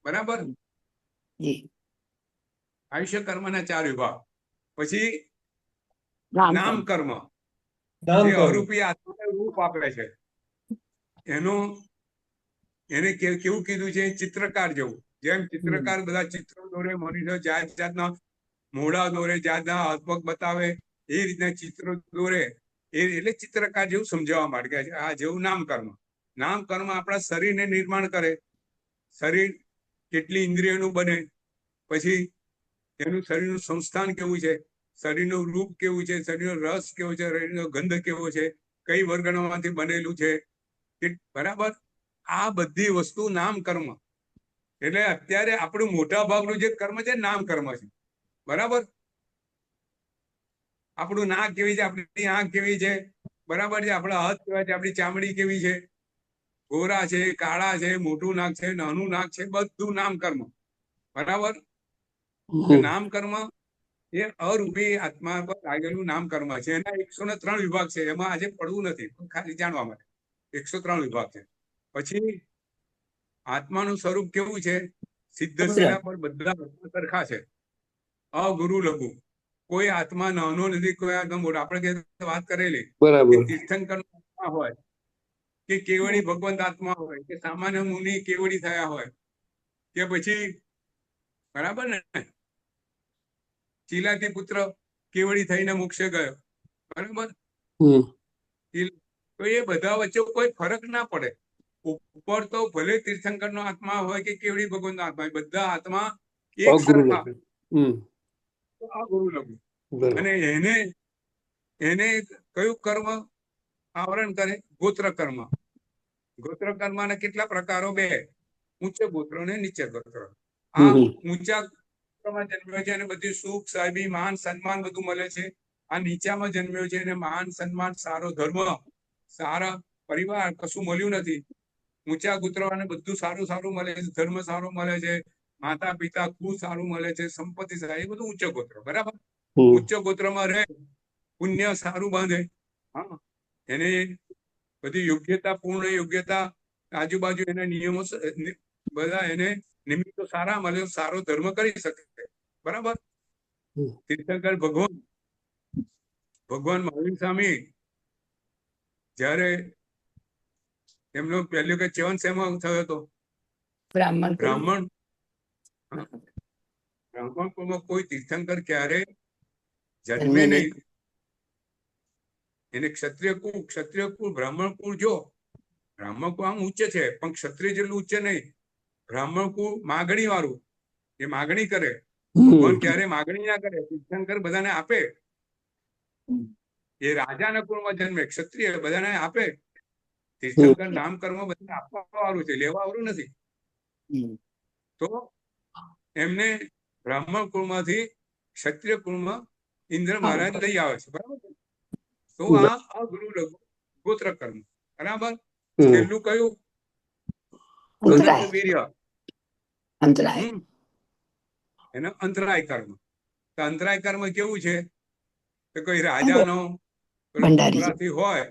બરાબર. આયુષ્ય કર્મના 4 વિભાગ. પછી નામ કર્મ, જે અરૂપી આત્માને રૂપ આપે છે. એને કેવું કીધું છે? ચિત્રકાર જેવું. જેમ ચિત્રકાર બધા ચિત્રો દોરે, મનુષ્ય જાત જાતના મોઢા દોરે, જાતના હાથ પગ બતાવે, એ રીતના ચિત્રો દોરે. એટલે ચિત્રકાર જેવું સમજાવવા માટે આ જેવું નામકર્મ. નામકર્મ આપણા શરીરને નિર્માણ કરે. શરીર કેટલી ઇન્દ્રિયોનું બને, પછી એનું શરીરનું સંસ્થાન કેવું છે, શરીરનું રૂપ કેવું છે, શરીરનો રસ કેવો છે, શરીરનો ગંધ કેવો છે, કઈ વર્ગણમાંથી બનેલું છે. બરાબર. આ બધી વસ્તુ નામ કર્મ. એટલે અત્યારે આપણું મોટા ભાગનું જે કર્મ છે નામ કર્મ છે. બરાબર. આપણું નાક કેવી છે, આપણી આંખ કેવી છે, બરાબર છે, આપણા હાથ કેવા છે, આપણી ચામડી કેવી છે, ગોરા છે, કાળા છે, મોટું નાક છે, નાનું નાક છે, બધું નામ કર્મ. બરાબર. નામ કર્મ એ અરૂપી આત્મા પર લાગેલું નામ કર્મ છે. એના 103 વિભાગ છે. એમાં આજે પડવું નથી, પણ ખાલી જાણવા માટે 103 વિભાગ છે. પછી આત્માનું સ્વરૂપ કેવું છે? સિદ્ધ શિલા પર બધા સરખા છે. અગુરુ લઘુ. કોઈ આત્મા નાનો નથી, કોઈ આત્મા મોટો. આપણે વાત કરેલી કે તીર્થંકર આત્મા હોય, કે કેવડી ભગવંત આત્મા હોય, કે સામાન્ય મુનિ કેવડી થયા હોય, કે પછી બરાબર ને ચીલાથી પુત્ર કેવડી થઈને મોક્ષે ગયો. બરાબર. તો એ બધા વચ્ચે કોઈ ફરક ના પડે. ઉપર તો ભલે તીર્થંકર નો આત્મા હોય કે કેવડી ભગવાન નો આત્મા હોય, બધા આત્મા એક સરખા. આ ગુરુ લઘુ. અને એને કયું કર્મ આવરણ કરે? ગોત્ર કર્મ. ગોત્ર કર્મ ના કેટલા પ્રકારો? 2. ઉચ્ચ ગોત્ર ને નીચે ગોત્ર. આ ઊંચા ગોત્રમાં જન્મ્યો છે એને બધી સુખ, સાહેબી, માન, સન્માન બધું મળે છે. આ નીચામાં જન્મ્યો છે એને માન, સન્માન, સારો ધર્મ, સારા પરિવાર કશું મળ્યું નથી. ઊંચા ગોત્રવાળાને બધું સારું સારું મળે છે, ધર્મ સારો મળે છે, માતા પિતા ખૂબ સારું મળે છે, સંપત્તિ સારી, એ બધું ઉચ્ચ ગોત્ર. બરાબર. ઉચ્ચ ગોત્રમાં રહે, પુણ્ય સારું બાંધે. હા, એને બધી યોગ્યતા, પૂર્ણ યોગ્યતા, આજુબાજુ એના નિયમો બધા એને નિમિત્તો સારા મળે, સારો ધર્મ કરી શકે. બરાબર. તીર્થંકર ભગવાન મહાવીર સ્વામી જયારે એમનો પહેલો કે ચવન શેમાં થયો હતો? બ્રાહ્મણ કુળમાં કોઈ તીર્થંકર ક્યારે જન્મે નહીં. એને ક્ષત્રિય કુળ, બ્રાહ્મણ કુળ. જો બ્રાહ્મણ કુળ આમ ઉચ્ચ છે, પણ ક્ષત્રિય જેટલું ઉચ્ચ નહીં. બ્રાહ્મણ કુળ માગણી વાળું, એ માગણી કરે. ભગવાન ક્યારે માગણી ના કરે, તીર્થંકર બધાને આપે. એ રાજાના કુળમાં જન્મે, ક્ષત્રિય બધાને આપે. તીર્થંકર નામ કર્મ બધાને આપવા વાળું છે, લેવા વાળું નથી. તો એમને બ્રાહ્મણ કુળમાંથી ક્ષત્રિય કુળમાં ઇન્દ્ર મહારાજ લઈ આવે છે. બરાબર. તો આ ગુરુ લઘુ ગોત્ર કર્મ. બરાબર. છેલ્લું કયું? અંતરાય અનંતવીર્ય. અંતરાય એનો અંતરાય કર્મ. તો અંતરાય કર્મ કેવું છે? તો કોઈ રાજાનો પેલો ભંડારી ચોપરાથી હોય,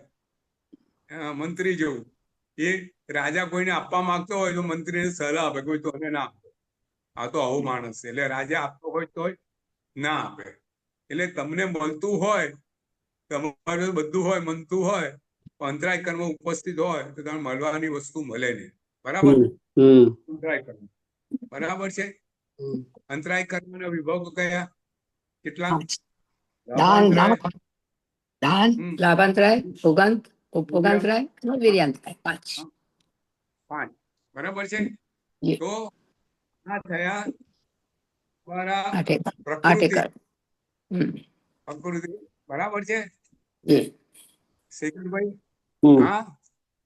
મંત્રી જેવું, એ રાજા કોઈને આપવા માંગતો હોય તો મંત્રીને સલાહ આપે, કોઈ તો ના આપે, આ તો આવો માણસ છે, એટલે રાજા આપતો હોય તોય ના આપે. એટલે તમને મળતું હોય, તમારે બધું હોય, મનતું હોય, અંતરાય કર્મ ઉપસ્થિત હોય તો તમને મળવાની વસ્તુ મળે નહીં. બરાબર? અંતરાય કર્મ. બરાબર છે? અંતરાય કર્મના વિભાગો કયા? કેટલા? 5 દાન લાભાંતરાય, દાન હમ, લાભાંતરાય ઉપભોગાંતરાય અને વીર્યાંતરાય 5. 5. બરાબર છે? જી. તો આ થયા તમારા 8 પ્રકૃતિ. એકર. પ્રકૃતિ. બરાબર છે જી. શેખરભાઈ? આ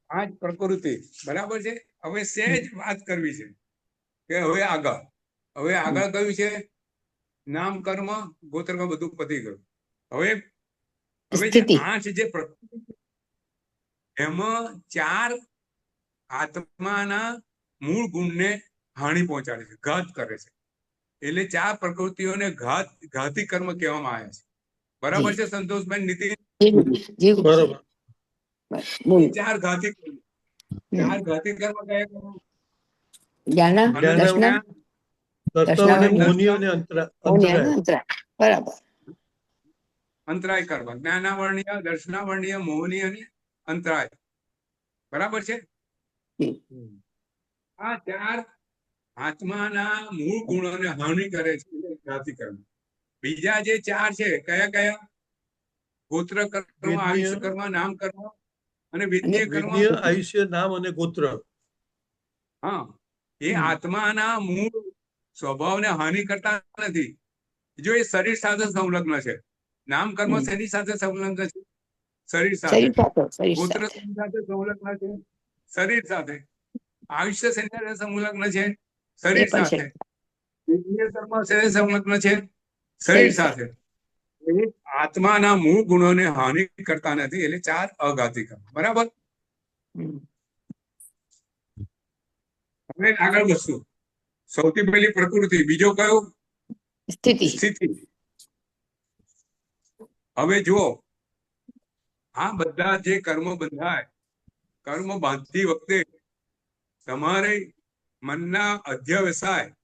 5 પ્રકૃતિ. બરાબર છે? હવે સહેજ વાત કરવી છે કે હવે આગળ કયું છે? નામ કર્મ ગોત્ર કર્મ બધું પતી ગયું. હવે જે સ્થિતિ 8 જે પ્રકૃતિ એમાં 4 આત્માના મૂળ ગુણને હાનિ પહોંચાડે છે, ઘાત કરે છે. એટલે 4 પ્રકૃતિઓને ઘાતી કર્મ કહેવામાં આવ્યા છે. બરાબર છે સંતોષભાઈ, નીતિન? જી બરોબર. બોલો. 4 ઘાતી કર્મ. 4 ઘાતી કર્મ કયા કર્મ? જ્ઞાન દર્શન જ્ઞાન, દર્શનાવલી, દર્શનાવલી, મોહનીય અને અંતરાય. અંતરાય. બરાબર. અંતરાય કર્મ. જ્ઞાનાવર્ણ્ય, દર્શનાવર્ણ્ય, મોહનીય અને અંતરાય. બરાબર છે? આ 4 આત્માના મૂળ ગુણોને હાનિ કરે છે, એટલે ઘાતી કર્મ. બીજા જે 4 છે કયા કયા? ગોત્ર કર્મ, વેદનીય, આયુષ્ય કર્મ, નામ કર્મ અને વિદ્ય કર્મ. વેદનીય, આયુષ્ય, નામ અને ગોત્ર. હા, એ આત્માના મૂળ સ્વભાવને હાનિ કરતા નથી. જો એ શરીર સાથે સંલગ્ન છે. નામ કર્મ શરીર સાથે સંલગ્ન છે, શરીર સાથે. શરીર ગોત્ર સાથે સાથે સંલગ્ન છે, શરીર સાથે. આયુષ્ય સાથે સંલગ્ન છે, શરીર એ પણ સાથે. છે વિદ્ય કર્મ સાથે સંલગ્ન છે, શરીર શરીર સાથે. એ આત્માના મૂળ ગુણોને હાનિ કરતા નથી, એટલે 4 અઘાતી કર્મ. બરાબર? હવે આગળ વધશું. સૌથી પહેલી પ્રકૃતિ, બીજો કયો? સ્થિતિ. સ્થિતિ. હવે જુઓ, આ બધા જે કર્મ બંધાય, કર્મ બાંધતી વખતે તમારે મનના અધ્યવસાય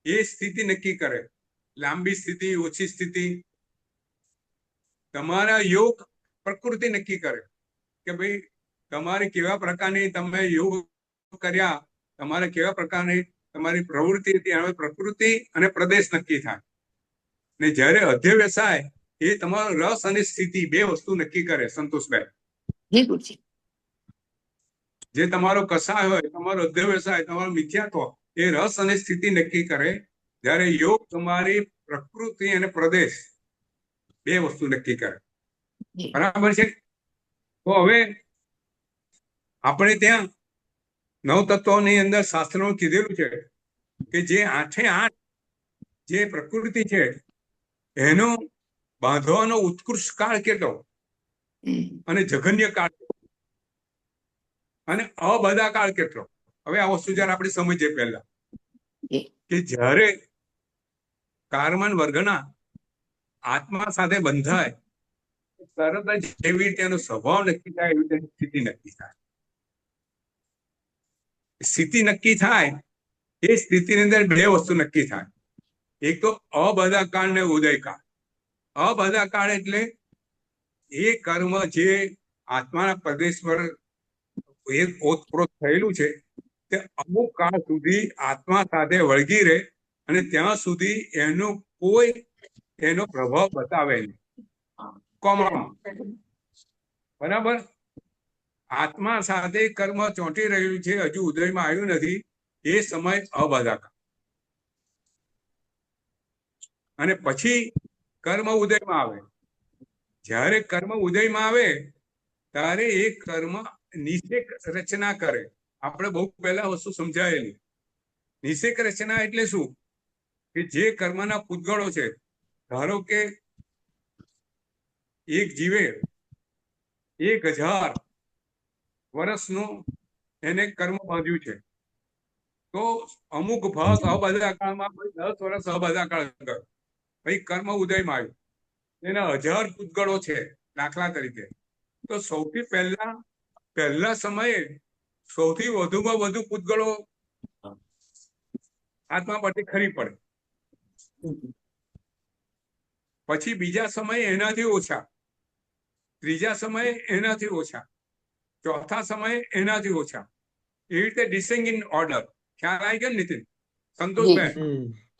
એ સ્થિતિ નક્કી કરે. લાંબી સ્થિતિ, ઓછી સ્થિતિ. તમારા યોગ પ્રકૃતિ નક્કી કરે કે ભાઈ તમારે કેવા પ્રકારની તમે યોગ કર્યા, તમારે કેવા પ્રકારની તમારી પ્રવૃત્તિ હતી, હવે પ્રકૃતિ અને પ્રદેશ નક્કી થાય. ને જ્યારે અધ્યવસાય એ તમારો રસ અને સ્થિતિ 2 વસ્તુ નક્કી કરે. સંતોષભાઈ, જી ગુરુજી. જે તમારો કસાય હોય, તમારો અધ્યવસાય, તમારો મિથ્યાત્વ, એ રસ અને સ્થિતિ નક્કી કરે. જ્યારે યોગ તમારી પ્રકૃતિ અને પ્રદેશ 2 વસ્તુ નક્કી કરે. બરાબર છે? તો હવે આપણે ત્યાં 9 તત્વોની અંદર શાસ્ત્રોમાં કીધેલું છે કે જે 8 જે પ્રકૃતિ છે એનો બાંધવાનો ઉત્કૃષ્ટ કાળ કેટલો અને જઘન્ય કાળ અને અબધા કાળ કેટલો. હવે આ વસ્તુ જયારે આપણે સમજીએ પહેલા કે જ્યારે કાર્બન વર્ગના આત્મા સાથે બંધાય, તરત જ જેવી રીતે એનો સ્વભાવ નક્કી થાય એવી રીતે સ્થિતિ નક્કી થાય. સ્થિતિ નક્કી થાય, એ સ્થિતિની અંદર 2 વસ્તુ નક્કી થાય. એક તો અબધા કાળ ને ઉદય કાળ. અબધા કાળ એટલે એ કર્મ જે આત્માના પ્રદેશ પર એક ઓતપ્રોત થયેલું છે તે અમુક કાળ સુધી આત્મા સાથે વળગી રહે અને ત્યાં સુધી એનો પ્રભાવ બતાવે નહીં. કોમામાં. બરાબર? આત્મા સાથે કર્મ ચોંટી રહ્યું છે, હજુ ઉદયમાં આવ્યું નથી, એ સમય અબધા કાળ. અને પછી કર્મ ઉદયમાં આવે. જ્યારે કર્મ ઉદયમાં આવે ત્યારે એ કર્મ નિષેક રચના કરે. આપણે બહુ પહેલા વસ્તુ સમજાયેલી. નિષેક રચના એટલે શું? કે જે કર્મના પૂતગળો છે, ધારો કે એક જીવે 1000 વર્ષનું એને કર્મ બાંધ્યું છે, તો અમુક ભાગ અબદાકાળમાં 10 વર્ષ અબદાકાળ ગયો, ભાઈ કર્મ ઉદયમાં આવ્યું, એના 1000 પૂતગળો છે દાખલા તરીકે. તો સૌથી પહેલા સમયે સૌથી વધુમાં વધુ પૂતગળો આત્મા પરથી ખરી પડે, પછી બીજા સમયે એનાથી ઓછા, ત્રીજા સમયે એનાથી ઓછા, ચોથા સમયે એનાથી ઓછા, એવી રીતે ડિસેન્ડિંગ ઇન ઓર્ડર. ખ્યાલ આવી ગયો ને નીતિન? સંતોષબેન,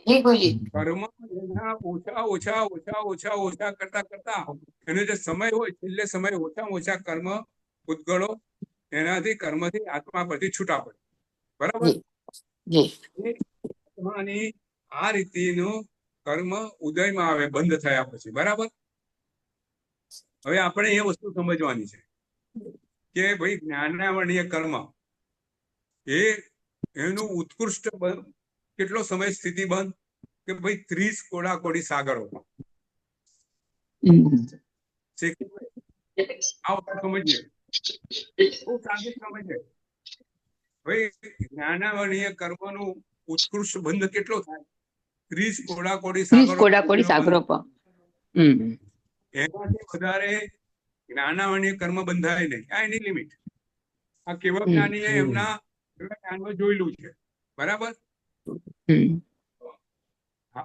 જી ગુરુજી. કર્મ એના ઓછા ઓછા ઓછા ઓછા ઓછા કરતા કરતા એનો જે સમય હોય છેલ્લે સમય ઓછામાં ઓછા કર્મ પૂતગળો એનાથી કર્મથી આત્મા પરથી છૂટા પડે. બરાબર? જી આત્માની આ રીતનું કર્મ ઉદયમાં આવે બંધ થયા પછી. બરાબર? હવે આપણે એ વસ્તુ સમજવાની છે કે ભાઈ જ્ઞાનાવર્ણીય કર્મ એનું ઉત્કૃષ્ટ કેટલો સમય સ્થિતિ બંધ કે ભાઈ 30 કોડાકોડી સાગરો. આ વાત સમજીએ, બહુ સાદી સમજીએ. ભાઈ જ્ઞાનાવર્ણીય કર્મનું ઉત્કૃષ્ટ બંધ કેટલો થાય? 30 કોડાકોડી 30 કોડાકોડી સાગરો પણ. એનાથી વધારે જ્ઞાનાવર્ણીય કર્મ બંધાય નહીં. આ એની લિમિટ. આ કેવળ જ્ઞાનીએ એમના જ્ઞાનમાં જોયેલું છે. બરાબર?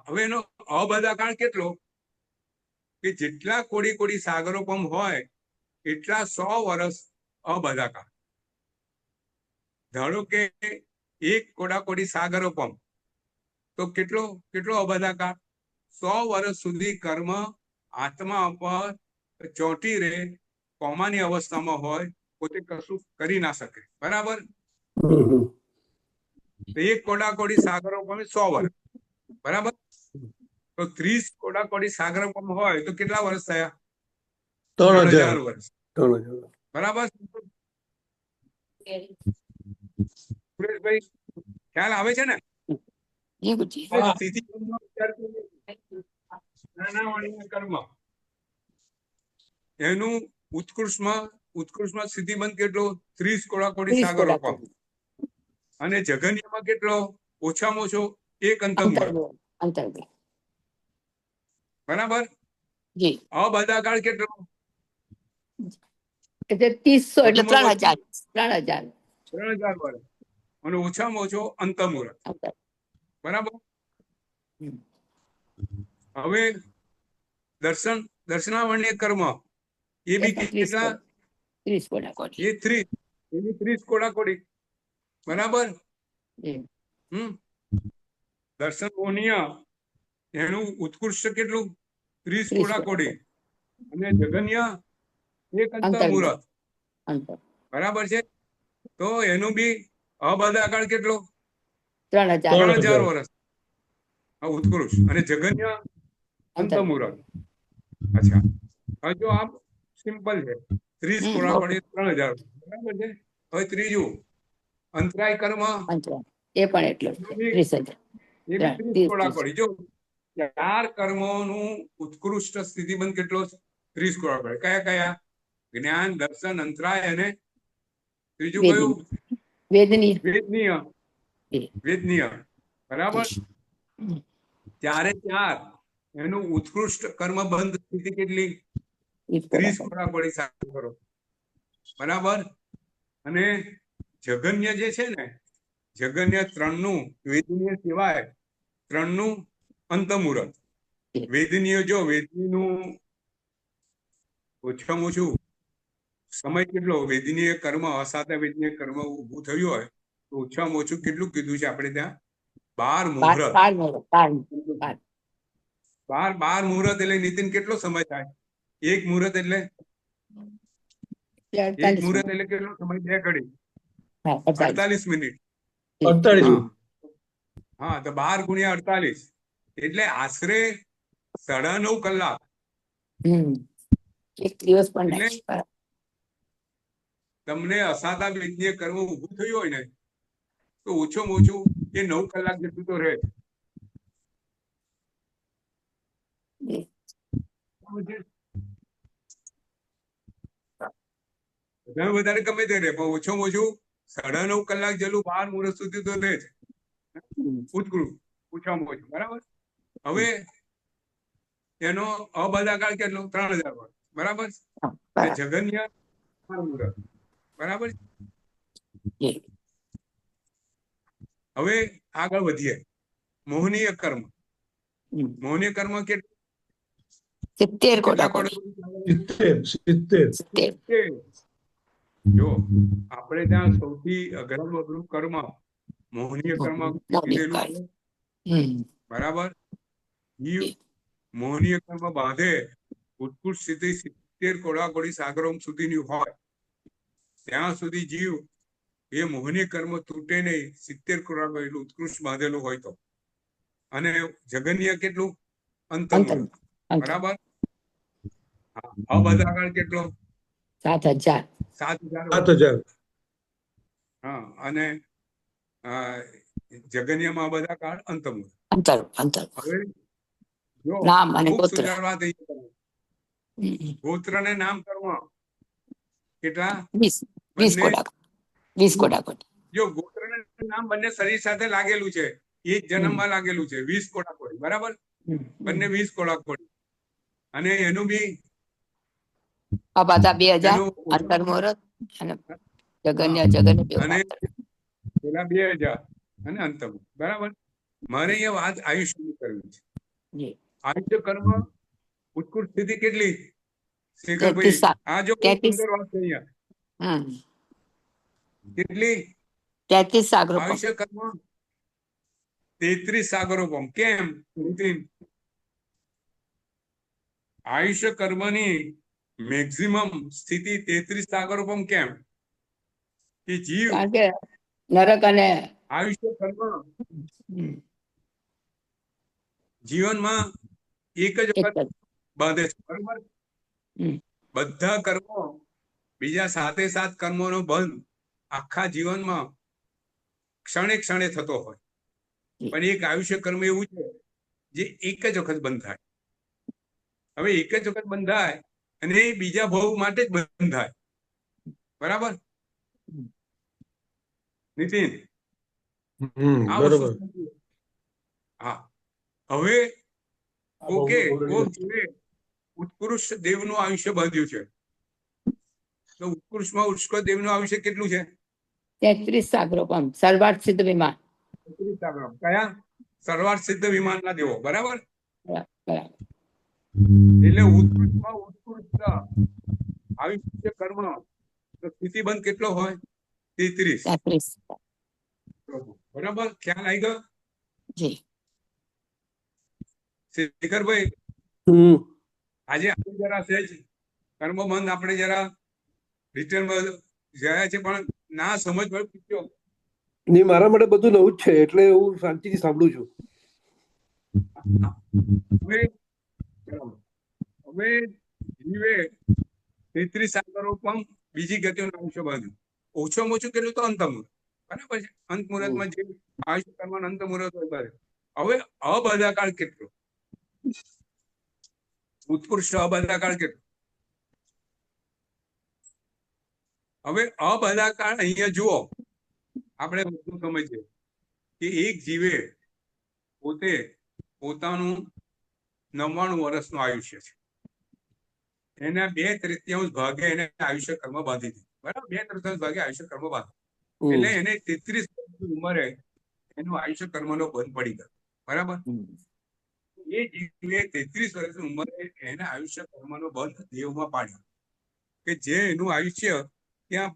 હવે એનો અબદાકાળ કેટલો? કે જેટલા કોડી કોડી સાગરો પંપ હોય એટલા 100 વર્ષ અબદાકાળ. ધારો કે 1 કોડાકોડી સાગરો પંપ, તો કેટલો અબદાકાળ? 100 વર્ષ સુધી કર્મ આત્મા પર ચોંટી રહે, કોમાની અવસ્થામાં હોય, પોતે કશું કરી ના શકે. બરાબર? 1 કોડાકોડી સાગરો પંપ 100 વર્ષ. બરાબર? તો 30 કોડાકોડી સાગર પંપ હોય તો કેટલા વર્ષ થયા? 3000 વર્ષ. બરાબર? સુરેશભાઈ, ખ્યાલ આવે છે ને? કર્મ એનું ઉત્કૃષ્ટમાં સ્થિતિબંધ કેટલો? 30 કોડાકોડી સાગરો પંપ. અને જગન્યમાં કેટલો? ઓછામાં ઓછો 1 અંતર્મુહૂર્ત. બરાબર? અબદાકાળ કેટલો? એટલે 300 એટલે 3000 વર્ષ. અને ઓછામાં ઓછો અંતર્મુહૂર્ત. બરાબર? હવે દર્શનાવર્ણીય કર્મ એ બી કેટલા? 30 કોડાકોડી. એ 30 કોડાકોડી. બરાબર? દર્શનવર્ણીય એનું ઉત્કૃષ્ટ કેટલું? 30 કોડાકોડી. અને જગન્ય 1 અંતર્મુહૂર્ત. બરાબર છે? તો એનું બી અબદાકાળ કેટલો? 3000 વર્ષ ઉત્કૃષ્ટ. અને જગન્ય અંતર્મુહૂર્ત. અચ્છા, હવે જો આપ સિમ્પલ છે, 30 કોડાકોડી 3000. બરાબર છે? હવે ત્રીજું અંતરાય કર્મ, એ પણ એટલું 30,000. એ બી 30 કોડાકોડી. જો 4 કર્મોનું ઉત્કૃષ્ટ સ્થિતિબંધ કેટલો? 30 કોડાકોડી. કયા કયા? જ્ઞાન, દર્શન, અંતરાય અને ત્રીજું કયું? વેદનીય. બરાબર? ત્યારે 4 એનું ઉત્કૃષ્ટ કર્મ બંધ સ્થિતિ કેટલી? 30 કોડાકોડી સાગરો. બરાબર? અને જગન્ય જે છે ને, જગન્ય 3નું વેદનીય સિવાય 3નું અંતર્મુહૂર્ત. વેદનીય જો વેદનીનું ઓછામાં ઓછું સમય કેટલો? વેદનીય કર્મ અસાધ્ય વેદનીય કર્મ ઊભું થયું હોય તો ઓછામાં ઓછું કેટલું કીધું છે આપણે ત્યાં? 12 મુહૂર્ત. 12 મુહૂર્ત એટલે નીતિન કેટલો સમય થાય? 1 મુહૂર્ત એટલે 1 મુહૂર્ત એટલે કેટલો સમય? 2 ઘડી 48 મિનિટ. 48. હા, તો 12 ગુણ્યા 48 એટલે આશરે 9.5 કલાક. એક દિવસ પણ એટલે તમને અસાધ્ય વેદનીય કર્મ ઊભું થયું હોય ને તો ઓછામાં ઓછું એ 9 કલાક જેટલું તો રહે. વધારે વધારે ગમે તે રહે પણ ઓછામાં ઓછું 9.5 કલાક જેટલું 12 મુહૂર્ત સુધી તો રહે જ ઉત્કૃષ્ટ ઓછામાં ઓછું. બરાબર. હવે એનો અબધાકાળ કેટલો? 3000 વર્ષ. બરાબર. હા, અને બરાબર. જગન્ય 12 મુહૂર્ત. બરાબર. જી. હવે આગળ વધીએ. મોહનીય કર્મ. હમ. મોહનીય કર્મ 70 કેટલા કોડા કોડી. કોડ? 70. 70. જો આપણે ત્યાં સૌથી અઘરું કર્મ મોહનીય કર્મ કીધેલું છે. હમ. બરાબર. જીવ મોહનીય કર્મ બાંધે ઉત્કૃષ્ટ સ્થિતિ 70 કોડાકોડી સાગરો સુધીની હોય ત્યાં સુધી જીવ એ મોહનીય કર્મ તૂટે નહીં. 70 કોડાકોડી ઉત્કૃષ્ટ બાંધેલું હોય તો. અને જગન્ય કેટલું? અંતર્મુહૂર્ત. બરાબર. અબધાકાળ કેટલો? 7000. 7000. 7000. હા. અને જગન્યમાં અબધાકાળ અંતર્મુહૂર્ત. અંતર. હવે જો નામ અને ખૂબ ગોત્ર. સુંદર વાત ગોત્ર ને નામ કર્મ કેટલા? 20 બંને. કોડા. 20 કોડા કોડી. જો ગોત્ર ને નામ બંને શરીર સાથે લાગેલું છે. એ જ જન્મમાં લાગેલું છે. 20 કોડા કોડી. બરાબર. બંને 20 કોડા કોડી. અને એનું બી આ બધા 2000 એનું અંતર્મુહૂર્ત અને હા. જગન્ય બે અને અંતર. પેલા 2000 અને અંતમ. બરાબર. મારે અહીંયા વાત આયુષ્યની કરવી છે. જી. આયુષ્ય કર્મ ઉત્કૃષ્ટ સ્થિતિ કેટલી? શેખરભાઈ 33. આ જો બહુ સુંદર વાત છે અહીંયા. હમ. કેટલી? 33 સાગરો. આયુષ્ય કર્મ 33 સાગરોપમ. કેમ નીતિન? આયુષ્ય કર્મની મેક્સિમમ સ્થિતિ 33 સાગરોપમ કેમ? કે જીવ કારણ કે નરક અને આયુષ્ય કર્મ જીવનમાં એક જ વખત બાંધે છે. બરાબર. બધા કર્મો બીજા 7 કર્મોનો બંધ આખા જીવનમાં ક્ષણે ક્ષણે થતો હોય પણ એક આયુષ્ય કર્મ એવું છે જે એક જ વખત બંધ થાય. હવે એક જ વખત બંધાય અને એ બીજા ભવ માટે જ બંધાય. બરાબર નીતિન? આ વસ્તુ બરોબર. હા. હવે ઓકે કોક જીવે ઉત્કૃષ્ટ દેવનું આયુષ્ય બાંધ્યું છે તો ઉત્કૃષ્ટમાં ઉત્કૃષ્ટ દેવનું આયુષ્ય કેટલું છે? 33 સાગરો સર્વાર્થ સિદ્ધ વિમાન. 33 સાગરો. કયા? સર્વાર્થ સિદ્ધ વિમાનના દેવો. બરાબર. બરાબર. એટલે ઉત્કૃષ્ટમાં ઉત્કૃષ્ટ આયુષ્ય કર્મ તો સ્થિતિબંધ કેટલો હોય? 33. 33. બરાબર. ખ્યાલ આવી ગયો? જી. શેખરભાઈ આજે આપણે જરા સહેજ કર્મબંધ આપણે જરા ડિટેલમાં ગયા છે પણ ના સમજ પડે પૂછ્યો. નહીં, મારા માટે બધું નવું જ છે એટલે હું શાંતિથી સાંભળું છું. હવે જીવે 33 સાગરોપમ બીજી ગતિઓનું આયુષ્ય બાંધ્યું. ઓછામાં ઓછું કેટલું તો અંતમુહૂર્ત. બરાબર છે. અંત મુહૂર્તમાં જે આયુષ્ય કર્મ અંત મુહૂર્ત હોય. હવે અબધાકાળ કેટલો? ઉત્કૃષ્ટ અબધાકાળ કેટલો? હવે અબધાકાળ અહીંયા જુઓ આપણે બધું સમજીએ કે એક જીવે પોતે પોતાનું 99 વર્ષનું આયુષ્ય છે. એના 2/3 ભાગે એને આયુષ્ય કર્મ બાંધી દીધું. બરાબર. 2/3 ભાગે આયુષ્ય કર્મ બાંધ્યું એટલે એને 33 વર્ષની ઉંમરે એનું આયુષ્ય કર્મનો બંધ પડી ગયો. બરાબર. એ જીવે 33 વર્ષની ઉંમરે એને આયુષ્ય કર્મનો બંધ દેવમાં પાડ્યો કે જે એનું આયુષ્ય ત્યાં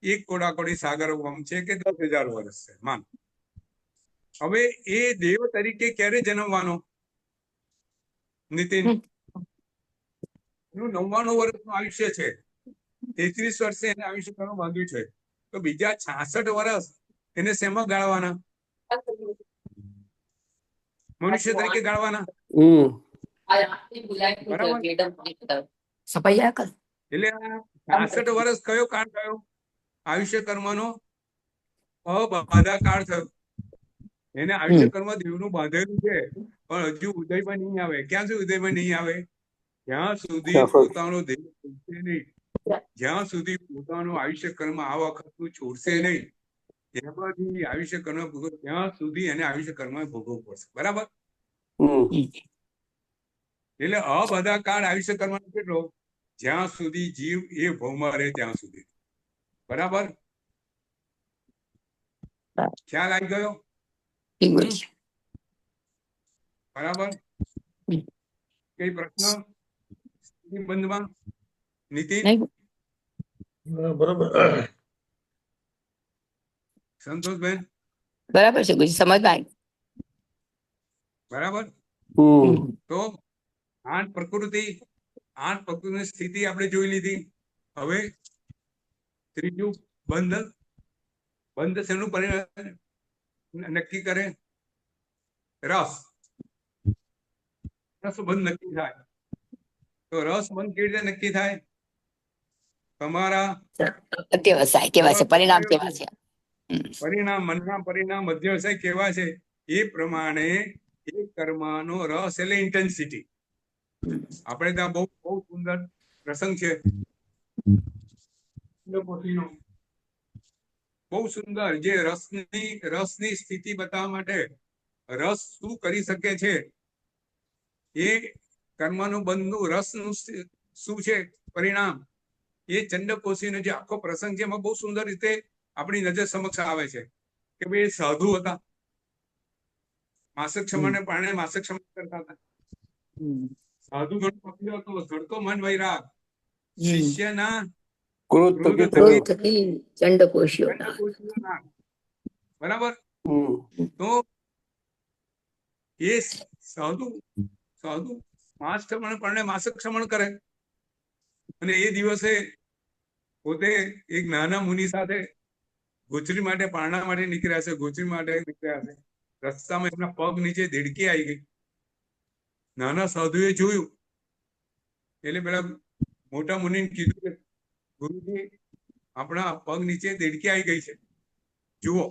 1 કોડાકોડી સાગર છે કે 10,000 વર્ષ છે માન. હવે એ દેવ તરીકે ક્યારે જન્મવાનો? નીતિન? એનું 99 વર્ષનું આયુષ્ય છે. 33 વર્ષે એને આયુષ્ય કર્મ બાંધ્યું છે તો બીજા 66 વર્ષ એને શેમાં ગાળવાના? મનુષ્ય તરીકે ગાળવાના. સફાઈ કર. એટલે આ 66 વર્ષ કયો કાળ થયો આયુષ્ય કર્મનો? અબાધા કાળ થયો. એને આયુષ્ય કર્મ દેવનું બાંધેલું છે પણ હજુ ઉદયમાં નહીં આવે. ક્યાં સુધી ઉદયમાં નહીં આવે? ત્યાં સુધી પોતાનો દેહ નહીં જ્યાં સુધી પોતાનું આયુષ્ય કર્મ આ વખતનું છોડશે નહીં, એમાંથી આયુષ્ય કર્મ ભોગવ ત્યાં સુધી એને આયુષ્ય કર્મ ભોગવવું પડશે. બરાબર? એટલે બધા કાળ આયુષ્ય કર્મ કેટલો? જ્યાં સુધી જીવ એ ભવમાં રહે ત્યાં સુધી. બરાબર? ખ્યાલ આવી ગયો? બરાબર? કઈ પ્રશ્ન બંધમાં? નીતિન, બરોબર. સંતોષબેન, બરાબર છે ગુરુજી, સમજમાં આવી. બરાબર? તો આઠ પ્રકૃતિની સ્થિતિ આપણે જોઈ લીધી. હવે ત્રીજું બંધ શેનું પરિણામ નક્કી કરે? રસ બંધ નક્કી થાય. તો રસ બંધ કેવી રીતે નક્કી થાય? તમારા અધ્યવસાય કેવા છે, પરિણામ કેવા છે? મનના પરિણામ અધ્યવસાય કેવા છે એ પ્રમાણે એ કર્મનો રસ એટલે ઇન્ટેન્સિટી. આપણે ત્યાં બહુ સુંદર પ્રસંગ છે, બહુ સુંદર, જે રસની સ્થિતિ બતાવવા માટે રસ શું કરી શકે છે, એ કર્મનું બંધનું રસનું શું છે પરિણામ, એ ચંડકોશીનો જે આખો પ્રસંગ છે એમાં બહુ સુંદર રીતે આપણી નજર સમક્ષ આવે છે કે ભાઈ સાધુ હતા, માસક ક્ષમાને પારણે માસક ક્ષમા કરતા હતા. સાધુ ઘણો પકડ્યો હતો, ધડતો મન વૈરાગ, શિષ્યના ક્રોધ થકી ચંડકોશીઓ. બરાબર? તો એ સાધુ માસ ક્ષમણ પારણે માસક ક્ષમણ કરે, અને એ દિવસે પોતે એક નાના મુનિ સાથે ગોચરી માટે, પારણા માટે નીકળ્યા છે. ગોચરી માટે નીકળ્યા છે. રસ્તામાં એમના પગ નીચે દેડકી આવી ગઈ. નાના સાધુએ જોયું એટલે પેલા મોટા મુનિને કીધું કે ગુરુજી, આપણા પગ નીચે દેડકી આવી ગઈ છે, જુઓ.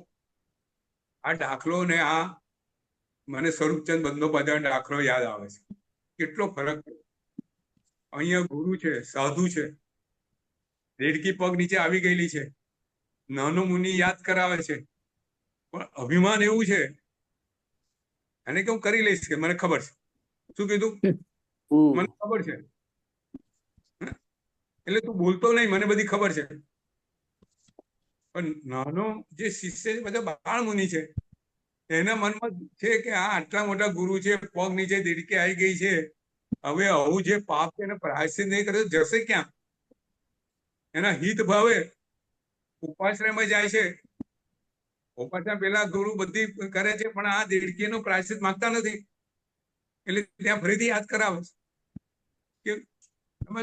આ દાખલો ને આ મને સ્વરૂપચંદ બંદોપાધ્યાયનો દાખલો યાદ આવે છે. કેટલો ફરક! અહીંયા ગુરુ છે, સાધુ છે, દેડકી પગ નીચે આવી ગયેલી છે, નાનો મુનિ યાદ કરાવે છે, પણ અભિમાન એવું છે અને કે હું કરી લઈશ, કે મને ખબર છે. શું કીધું? મને ખબર છે, એટલે તું બોલતો નહીં, મને બધી ખબર છે. પણ નાનો જે શિષ્ય છે, બધા બાળ મુનિ છે, એના મનમાં છે કે આ આટલા મોટા ગુરુ છે, પગ નીચે દેડકી આવી ગઈ છે, હવે આવું જે પાપ છે એને પ્રાયશ્ચિત નહીં કરે તો જશે ક્યાં? એના હિત ભાવે ઉપાશ્રયમાં જાય છે. ઉપાશ્રય પેલા ગુરુ બધી કરે છે, પણ આ દેડકીનું પ્રાયશ્ચિત માંગતા નથી, એટલે ત્યાં ફરીથી યાદ કરાવે કે તમે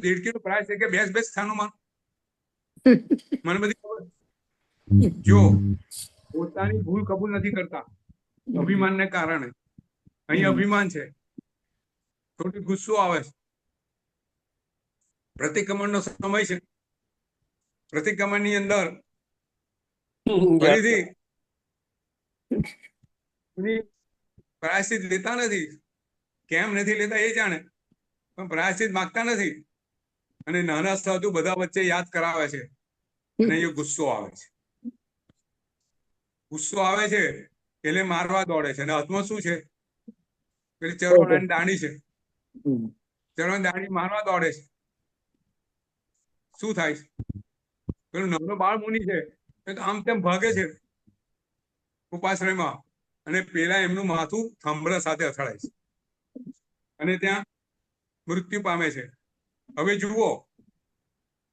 દેડકીનું પ્રાય છે કે બેસ સ્થાનોમાં, મને બધી ખબર. જો પોતાની ભૂલ કબૂલ નથી કરતા અભિમાનને કારણે, અહીં અભિમાન છે, થોડી ગુસ્સો આવે છે, પ્રતિક્રમણનો સમય છે, પ્રતિક્રમણની અંદર ફરીથી પ્રાયશ્ચિત લેતા નથી. કેમ નથી લેતા એ જાણે, પણ પ્રાયશ્ચિત માંગતા નથી. અને નાના સાધુ બધા વચ્ચે યાદ કરાવે છે, અને એ ગુસ્સો આવે છે. ગુસ્સો આવે છે એટલે મારવા દોડે છે, અને હાથમાં શું છે? પેલી ચરોડાની દાણી છે, ચરોડાની દાણી મારવા દોડે છે. શું થાય છે? પેલું નાનો બાળ મુનિ છે, આમ તેમ ભાગે છે ઉપાશ્રયમાં, અને પેલા એમનું માથું થાંભલા સાથે અથડાય છે, અને ત્યાં મૃત્યુ પામે છે. હવે જુઓ,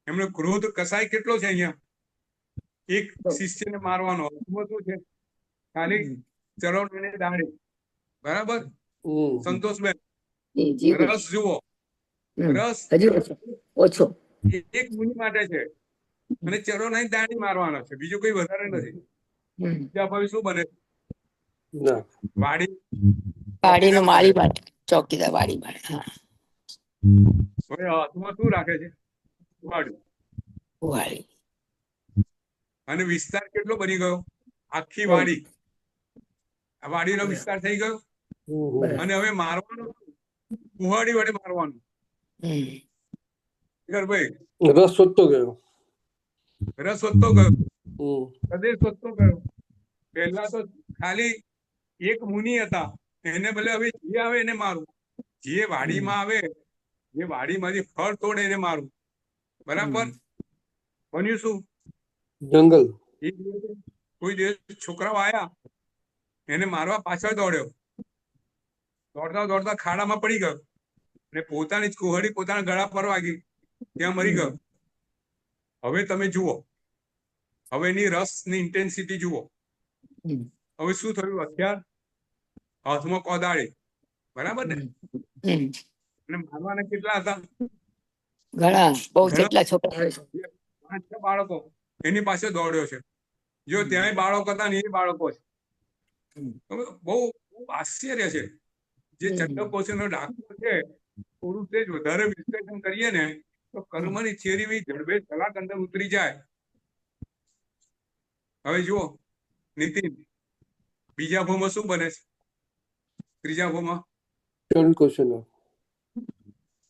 એમનો ક્રોધ કસાય કેટલો છે અહીંયા. એક શિષ્યને મારવાનો શું છે? ખાલી ચરોડાની દાણી. બરાબર? સંતોષબેન, રસ જુઓ, રસ ઓછો એક મુનિ માટે છે, અને ચરોડાની દાણી મારવાનો છે, બીજું કઈ વધારે નથી. ત્યાં પછી શું બને? વાડીનો માળી માટે, ચોકીદાર વાડી માટે. હવે હાથમાં શું રાખે છે? વાડી. અને વિસ્તાર કેટલો બની ગયો? આખી વાડી, આ વાડીનો વિસ્તાર થઈ ગયો. અને હવે મારવાનું કુહાડી વડે મારવાનું. શેખરભાઈ, રસ વધતો ગયો. રસ વધતો ગયો, હમ. પ્રદેશ વધતો ગયો. પહેલા તો ખાલી એક મુનિ હતા, એને ભલે હવે જે આવે એને મારું, જે વાડીમાં આવે, જે વાડીમાંથી ફળ તોડે એને મારું. બરાબર? બન્યું શું? જંગલ. એક દિવસે કોઈ દિવસ છોકરાઓ આયા, એને મારવા પાછળ દોડ્યો, દોડતા દોડતા ખાડામાં પડી ગયો અને પોતાની જ કુહડી પોતાના ગળા પર વાગી, ત્યાં મરી ગયો. હવે તમે જુઓ, હવે એની રસની ઇન્ટેન્સિટી જુઓ. હવે શું થયું? હથિયાર હાથમાં કોદાળી, બરાબર ને? અને મારવાના કેટલા હતા? ઘણા બહુ ઘણા. જેટલા છોકરા 5-6 બાળકો એની પાસે દોડ્યો છે. જો ત્યાંય બાળકો હતા ને એ બાળકો છે. હવે બહુ આશ્ચર્ય છે. જે ચંડકોશીનો દાખલો છે, થોડું તે જ વધારે વિશ્લેષણ કરીએ ને તો કર્મની ચેરીવી જડબે કલાક અંદર ઉતરી જાય. હવે જુઓ નીતિન, બીજા ભાવમાં શું બને છે? ત્રીજા ભાવમાં ચંડકોશીનો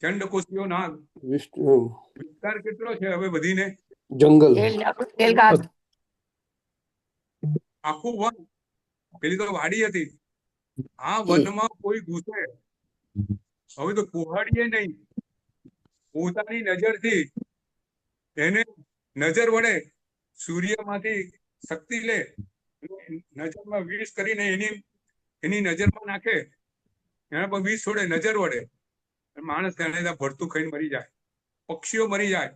ચંડકોશીઓ નાગ. વિષ્ણુ. વિસ્તાર કેટલો છે હવે વધીને? જંગલ. આખું વન. પેલી તો વાડી હતી, આ વનમાં કોઈ ઘૂસે હવે તો કુહાડીએ નહીં, પોતાની નજરથી એને નજર વડે સૂર્યમાંથી શક્તિ લે, નજરમાં વિષ કરીને એની નજરમાં નાખે, એના પર વિષ છોડે નજર વડે, માણસ તેને ભરતું ખાઈને મરી જાય, પક્ષીઓ મરી જાય,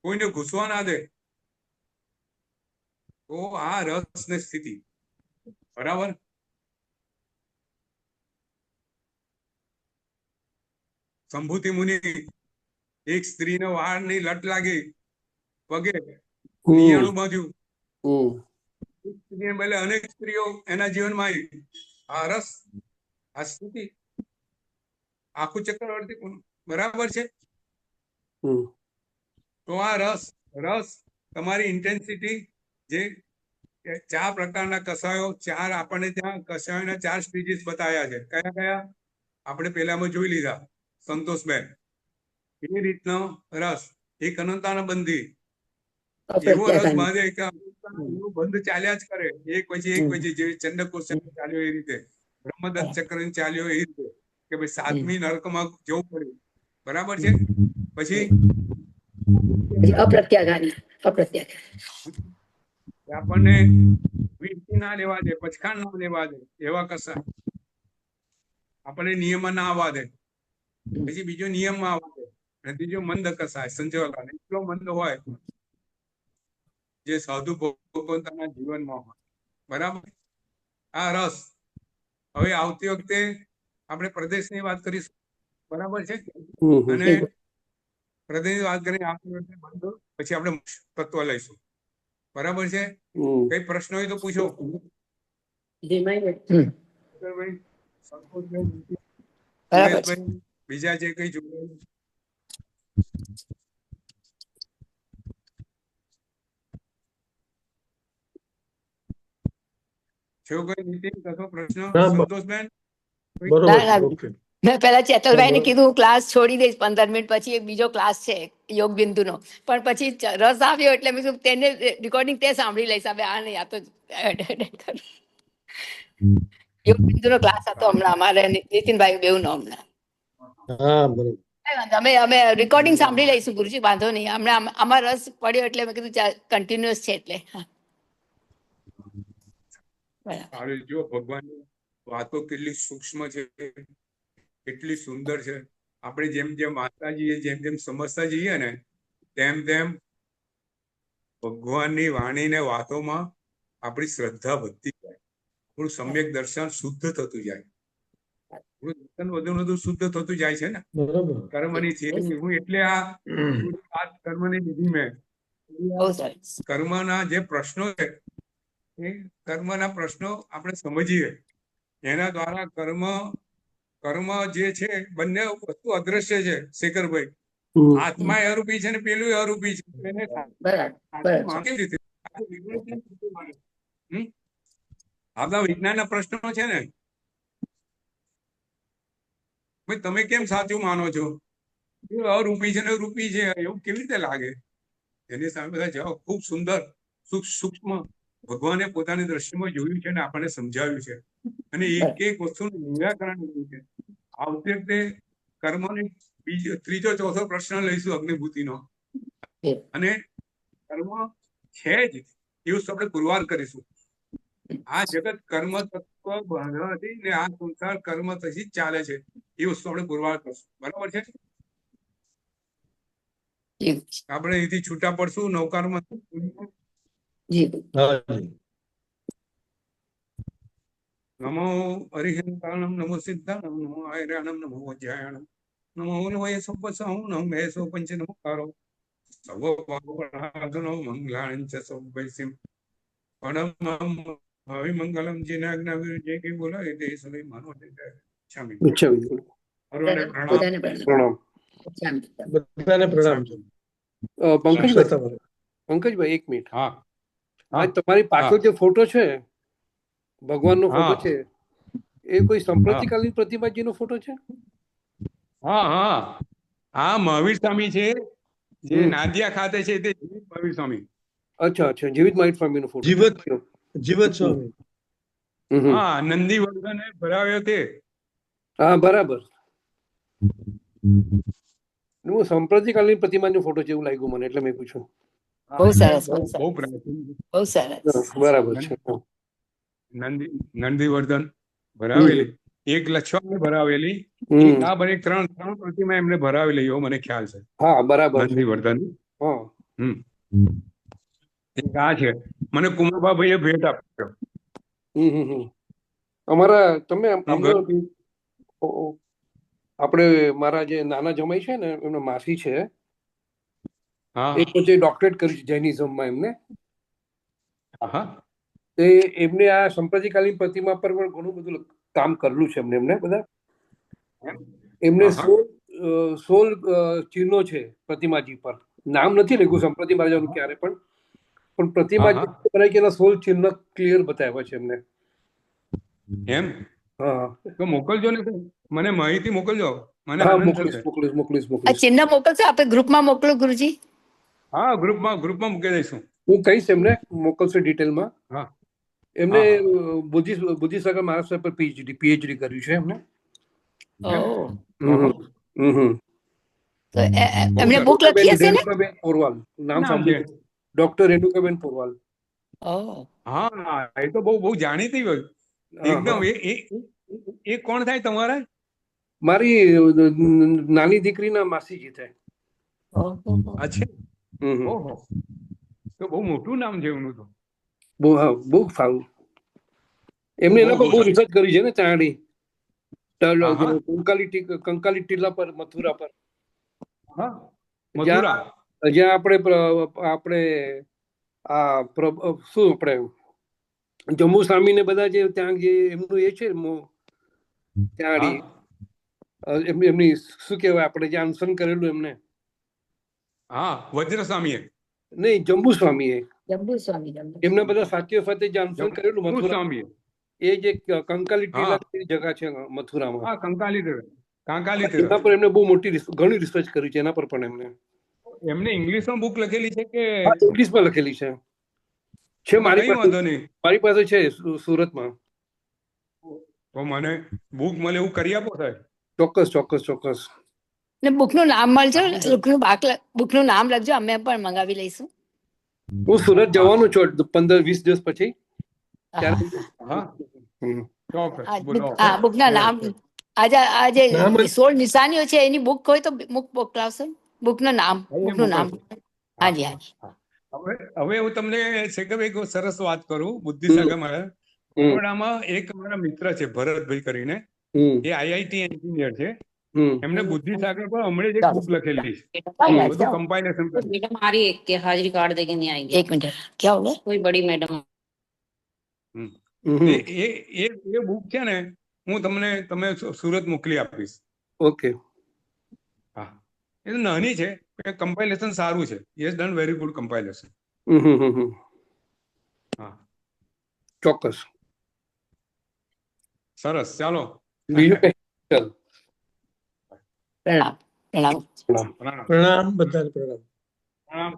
કોઈને ઘૂસવા ના દે. તો આ રસ ને સ્થિતિ, બરાબર? સંભૂતિ મુનિ, એક સ્ત્રીને વાળની લટ લાગી, પગે નિયાણું બાંધ્યું. સ્ત્રીને બદલે અનેક સ્ત્રીઓ એના જીવનમાં આવી. આ રસ, આ સ્થિતિ, આખું ચક્રવર્તી, બરાબર છે? તો આ રસ, રસ તમારી ઇન્ટેન્સિટી, જે 4 પ્રકારના કષાયો, 4 આપણને ત્યાં કષાયોના 4 સ્ટેજીસ બતાવ્યા છે. કયા કયા? આપણે પેલામાં જોઈ લીધા, સંતોષબેન. એ રીતનો રસ, એક અનંતાના બંધી, એવો રસ બાંધે કે એનું બંધ ચાલ્યા જ કરે, એક પછી જે ચંડકોશી ચાલ્યો એ રીતે, બ્રહ્મદત્ત ચક્ર ચાલ્યો એ રીતે, કે ભાઈ 7મી નરકમાં જવું પડ્યું. બરાબર છે? પછી આપણને વીંટી ના લેવા દે, પચખાણ ના લેવા દે, એવા કશા આપણને નિયમમાં ના આવવા દે. પછી બીજો નિયમમાં આવવા દે, અને ત્રીજો મંદ કસાય, સંજોગા એટલો મંદ હોય જે સાધુ ભગવંતના જીવનમાં હોય. બરાબર? આ રસ. હવે આવતી વખતે આપણે પ્રદેશની વાત કરીશું, બરાબર છે? અને પ્રદેશની વાત કરીને આવતી વખતે બંધ, પછી આપણે તત્વ લઈશું. બરાબર છે? કઈ પ્રશ્ન હોય તો પૂછો. બીજા જે કઈ જોડાયેલું છે કોઈ નીતિન, કશો પ્રશ્ન? સંતોષબેન? મેં પેલા ચેતલભાઈ ને કીધું ક્લાસ છોડી દઈશ 15 મિનિટ પછી, એક બીજો ક્લાસ છે યોગ બિંદુ નો, પણ પછી રસ આવ્યો એટલે મેં કીધું તેને રેકોર્ડિંગ તે સાંભળી લઈશ. હવે આ નહીં, આ તો યોગ બિંદુ નો ક્લાસ હતો હમણાં અમારે નીતિનભાઈ બેઉ નો હમણાં. અમે રેકોર્ડિંગ સાંભળી લઈશું ગુરુજી, વાંધો નહીં. હમણાં આમાં રસ પડ્યો એટલે મેં કીધું કન્ટિન્યુઅસ છે એટલે. જો ભગવાનની વાતો કેટલી સૂક્ષ્મ છે, કેટલી સુંદર છે. આપણે જેમ જેમ વાંચતા જઈએ, જેમ જેમ સમજતા જઈએ ને, તેમ તેમ ભગવાનની વાણીને વાતોમાં આપણી શ્રદ્ધા વધતી જાય, આપણું સમ્યક દર્શન શુદ્ધ થતું જાય, આપણું દર્શન વધુ શુદ્ધ થતું જાય છે ને. કર્મની થિયરી, હું એટલે આ વાત કર્મની લીધી મેં. કર્મના જે પ્રશ્નો છે, એ કર્મના પ્રશ્નો આપણે સમજીએ, એના દ્વારા કર્મ જે છે બંને વસ્તુ અદ્રશ્ય છે. શેખરભાઈ, આત્મા અરૂપી છે ને પેલું અરૂપી છે. આપણા વિજ્ઞાનના પ્રશ્નો છે ને, તમે કેમ સાચું માનો છો? એ અરૂપી છે ને રૂપી છે એવું કેવી રીતે લાગે? એની સામે બધા જવાબ ખૂબ સુંદર, સૂક્ષ્મ ભગવાને પોતાની દ્રષ્ટિમાં જોયું છે અને આપણને સમજાવ્યું છે. અને એક એક વસ્તુનું નિરાકરણ કર્યું છે. આ વખતે કર્મનો ત્રીજો ચોથો પ્રશ્ન લઈશું અગ્નિભૂતિનો. અને કર્મ છે જ એવું આપણે પુરવાર કરીશું. આ જગત કર્મ તત્વ બાંધવાથી ને આ સંસાર કર્મ થકી જ ચાલે છે એ વસ્તુ આપણે પુરવાર કરશું. બરાબર છે? જી આપણે અહીંથી છૂટા પડશું નવકારમાં. જી હા જી. નમો હરિહંતાણમ નમો સિદ્ધાણમ નમો આયરાણમ નમો વજ્રાયણમ નમો નમય સૌપસાહુ નમો મેસો પંચ નમોકારો સર્વ પાપનાશનો મંગલાણં ચ સૌવૈસિમ પરમં હવિમંગલમ જેને આજ્ઞા જે કે બોલાય તે સદૈવ માનો છામી અચ્છા સર્વને પ્રણામ. બધાને પ્રણામ. પ્રણામ. બધાને પ્રણામ છે. પંકજભાઈ અક્ષરતા બોલો. પંકજભાઈ એક મિનિટ. હા આ તમારી પાછળ જે ફોટો છે ભગવાનનો ફોટો હા છે એ કોઈ સંપ્રતિકાલીન પ્રતિમાજીનો ફોટો છે? હા હા આ મહાવીર સ્વામી છે જે હમ. નાદિયા ખાતે છે તે જીવિત મહાવીર સ્વામી. અચ્છા અચ્છા જીવિત મહાવીર સ્વામીનો ફોટો જીવત જીવત સ્વામી. હા નંદીવર્ધને ભરાવ્યો તે. હા બરાબર. હું સંપ્રતિકાલીન પ્રતિમાનો ફોટો છે એવું લાગ્યું મને એટલે મેં પૂછ્યું. બહુ સરસ, બહુ બહુ સરસ. બહુ પ્રાચીન બહુ સરસ. બરાબર છે. નંદીવર્ધન ભરાવેલી એક લક્ષ્મણને ભરાવેલી એક હમ. આ બને ત્રણ ત્રણ પ્રતિમા એમને ભરાવેલી એવો મને ખ્યાલ છે. હા બરાબર છે. નંદીવર્ધન. હા હમ એક આ છે મને કુમારબાભાઈએ ભેટ આપ્યો. હમ. અમારા તમે હું અમને ઘરથી આપણે મારા જે નાના જમાઈ છે ને એમના માસી છે હા એ પોતે ડોક્ટરેટ કર્યું છે જૈનિઝમમાં એમને. હા તે એમને આ સંપ્રતિકાલીન પ્રતિમા પર પણ ઘણું બધું કામ કરેલું છે એમને બધા. એમને હા 16 ચિહ્નો છે પ્રતિમાજી પર. નામ નથી લખ્યું સંપ્રતિ મહારાજાનું ક્યારે પણ પ્રતિમાજી બનાવી કે એના 16 ચિહ્ન ક્લિયર બતાવ્યા છે એમને. એમ હા તો મોકલજો ને મને માહિતી મોકલજો. મને હા આનંદ મોકલીશ થશે. મોકલીશ મોકલીશ આ મોકલીશ. ચિહ્ન મોકલશો આપણે ગ્રુપમાં મોકલો ગુરુજી. હા ગ્રુપમાં મૂકી દઈશું. હું કહીશ એમને મોકલશે ડિટેલમાં. હા એમને હા હા બુદ્ધિસાગર મહારાષ્ટ્ર પર પીએચડી કર્યું છે એમને. ઓહ. હમ હમ. તો બહુ એમને સરસ બુક લખી હશે ને? રેણુકાબેન પોરવાલ નામ નામ છે. સાંભળ્યું? ડોક્ટર રેણુકાબેન પોરવાલ. ઓહ. હા એ તો બહુ બહુ જાણીતી હોય હા એકદમ. હા એ કોણ થાય તમારા? મારી નાની દીકરીના માસીજી થાય. અચ્છા. હમ. ઓહો તો બહુ મોટું નામ છે એમનું તો. બહુ હા બહુ સારું. એમને બહુ એના પર બહુ બહુ સરસ. રિસર્ચ કરી છે ને ચારણી હા હા કંકાલી ટીલા પર મથુરા પર હા મથુરા. જ્યાં આપણે આ શું આપણે જમ્મુ સ્વામીને બધા જે ત્યાં જે એમનું એ છે હા ત્યાં એમની શું કહેવાય આપણે જે અનશન કરેલું એમને હા વજ્રસ્વામીએ. નહીં જંબુ સ્વામીએ જંબુ સ્વામી. એમના બધા સાથીઓ સાથે જે અનશન કરેલું જમ્મુ મથુરા સ્વામીએ. એ જે કંકાલી હા ટીલા જગા છે મથુરામાં હા કંકાલી એના પર એમને બહુ મોટી ઘણી રિસર્ચ કરી છે એના પર પણ એમને. એમને ઇંગ્લિશમાં બુક લખેલી છે કે હા ઇંગ્લિશમાં લખેલી છે તો મારી કઈ પાસે વાંધો નહીં. છે સુરતમાં. તો મને બુક મળે એવું કરી આપો સાહેબ. ચોક્કસ ચોક્કસ ચોક્કસ. ને બુકનું નામ મળજો. બુકનું નામ લખજો, અમે પણ મંગાવી લઈશું. હું સુરત જવાનું છું 15-20 દિવસ પછી. હા હા હમ. ચોક્કસ હા બોલો. બુકના નામ આ જે નામ 16 નિશાનીઓ છે એની બુક હોય તો બુક મોકલાવશો. બુકનું નામ. મોકલશું. હા હાજી હાજી. હા. હવે હું તમને શેખર એક સરસ વાત કરું હમ. બુદ્ધિસાગર મારા હમ. બરોડામાં એક મારા મિત્ર છે ભરતભાઈ કરીને. હમ. એ આઈઆઈટી એન્જિનિયર છે. હમ. એમને બુદ્ધિસાગર પર હમણાં જ એક બુક લખેલી છે બધું કમ્પાઇલેશન કરી. मैडम आ रही है कि हाजिरी कार्ड देके नहीं आएंगे। એક મિનિટ क्या हो गया? कोई बड़ी मैडम એ એ એ એ બુક છે ને હું તમે સુરત મોકલી આપીશ. ઓકે. હા એ તો નાની છે કમ્પાઇલેશન સારું છે. Yes done very good compilation. હા ચોક્કસ. સરસ ચાલો. બીજું કઈ ચાલ. પ્રણામ. પ્રણામ. પ્રણામ. પ્રણામ પ્રણામ બધાને પ્રણામ. પ્રણામ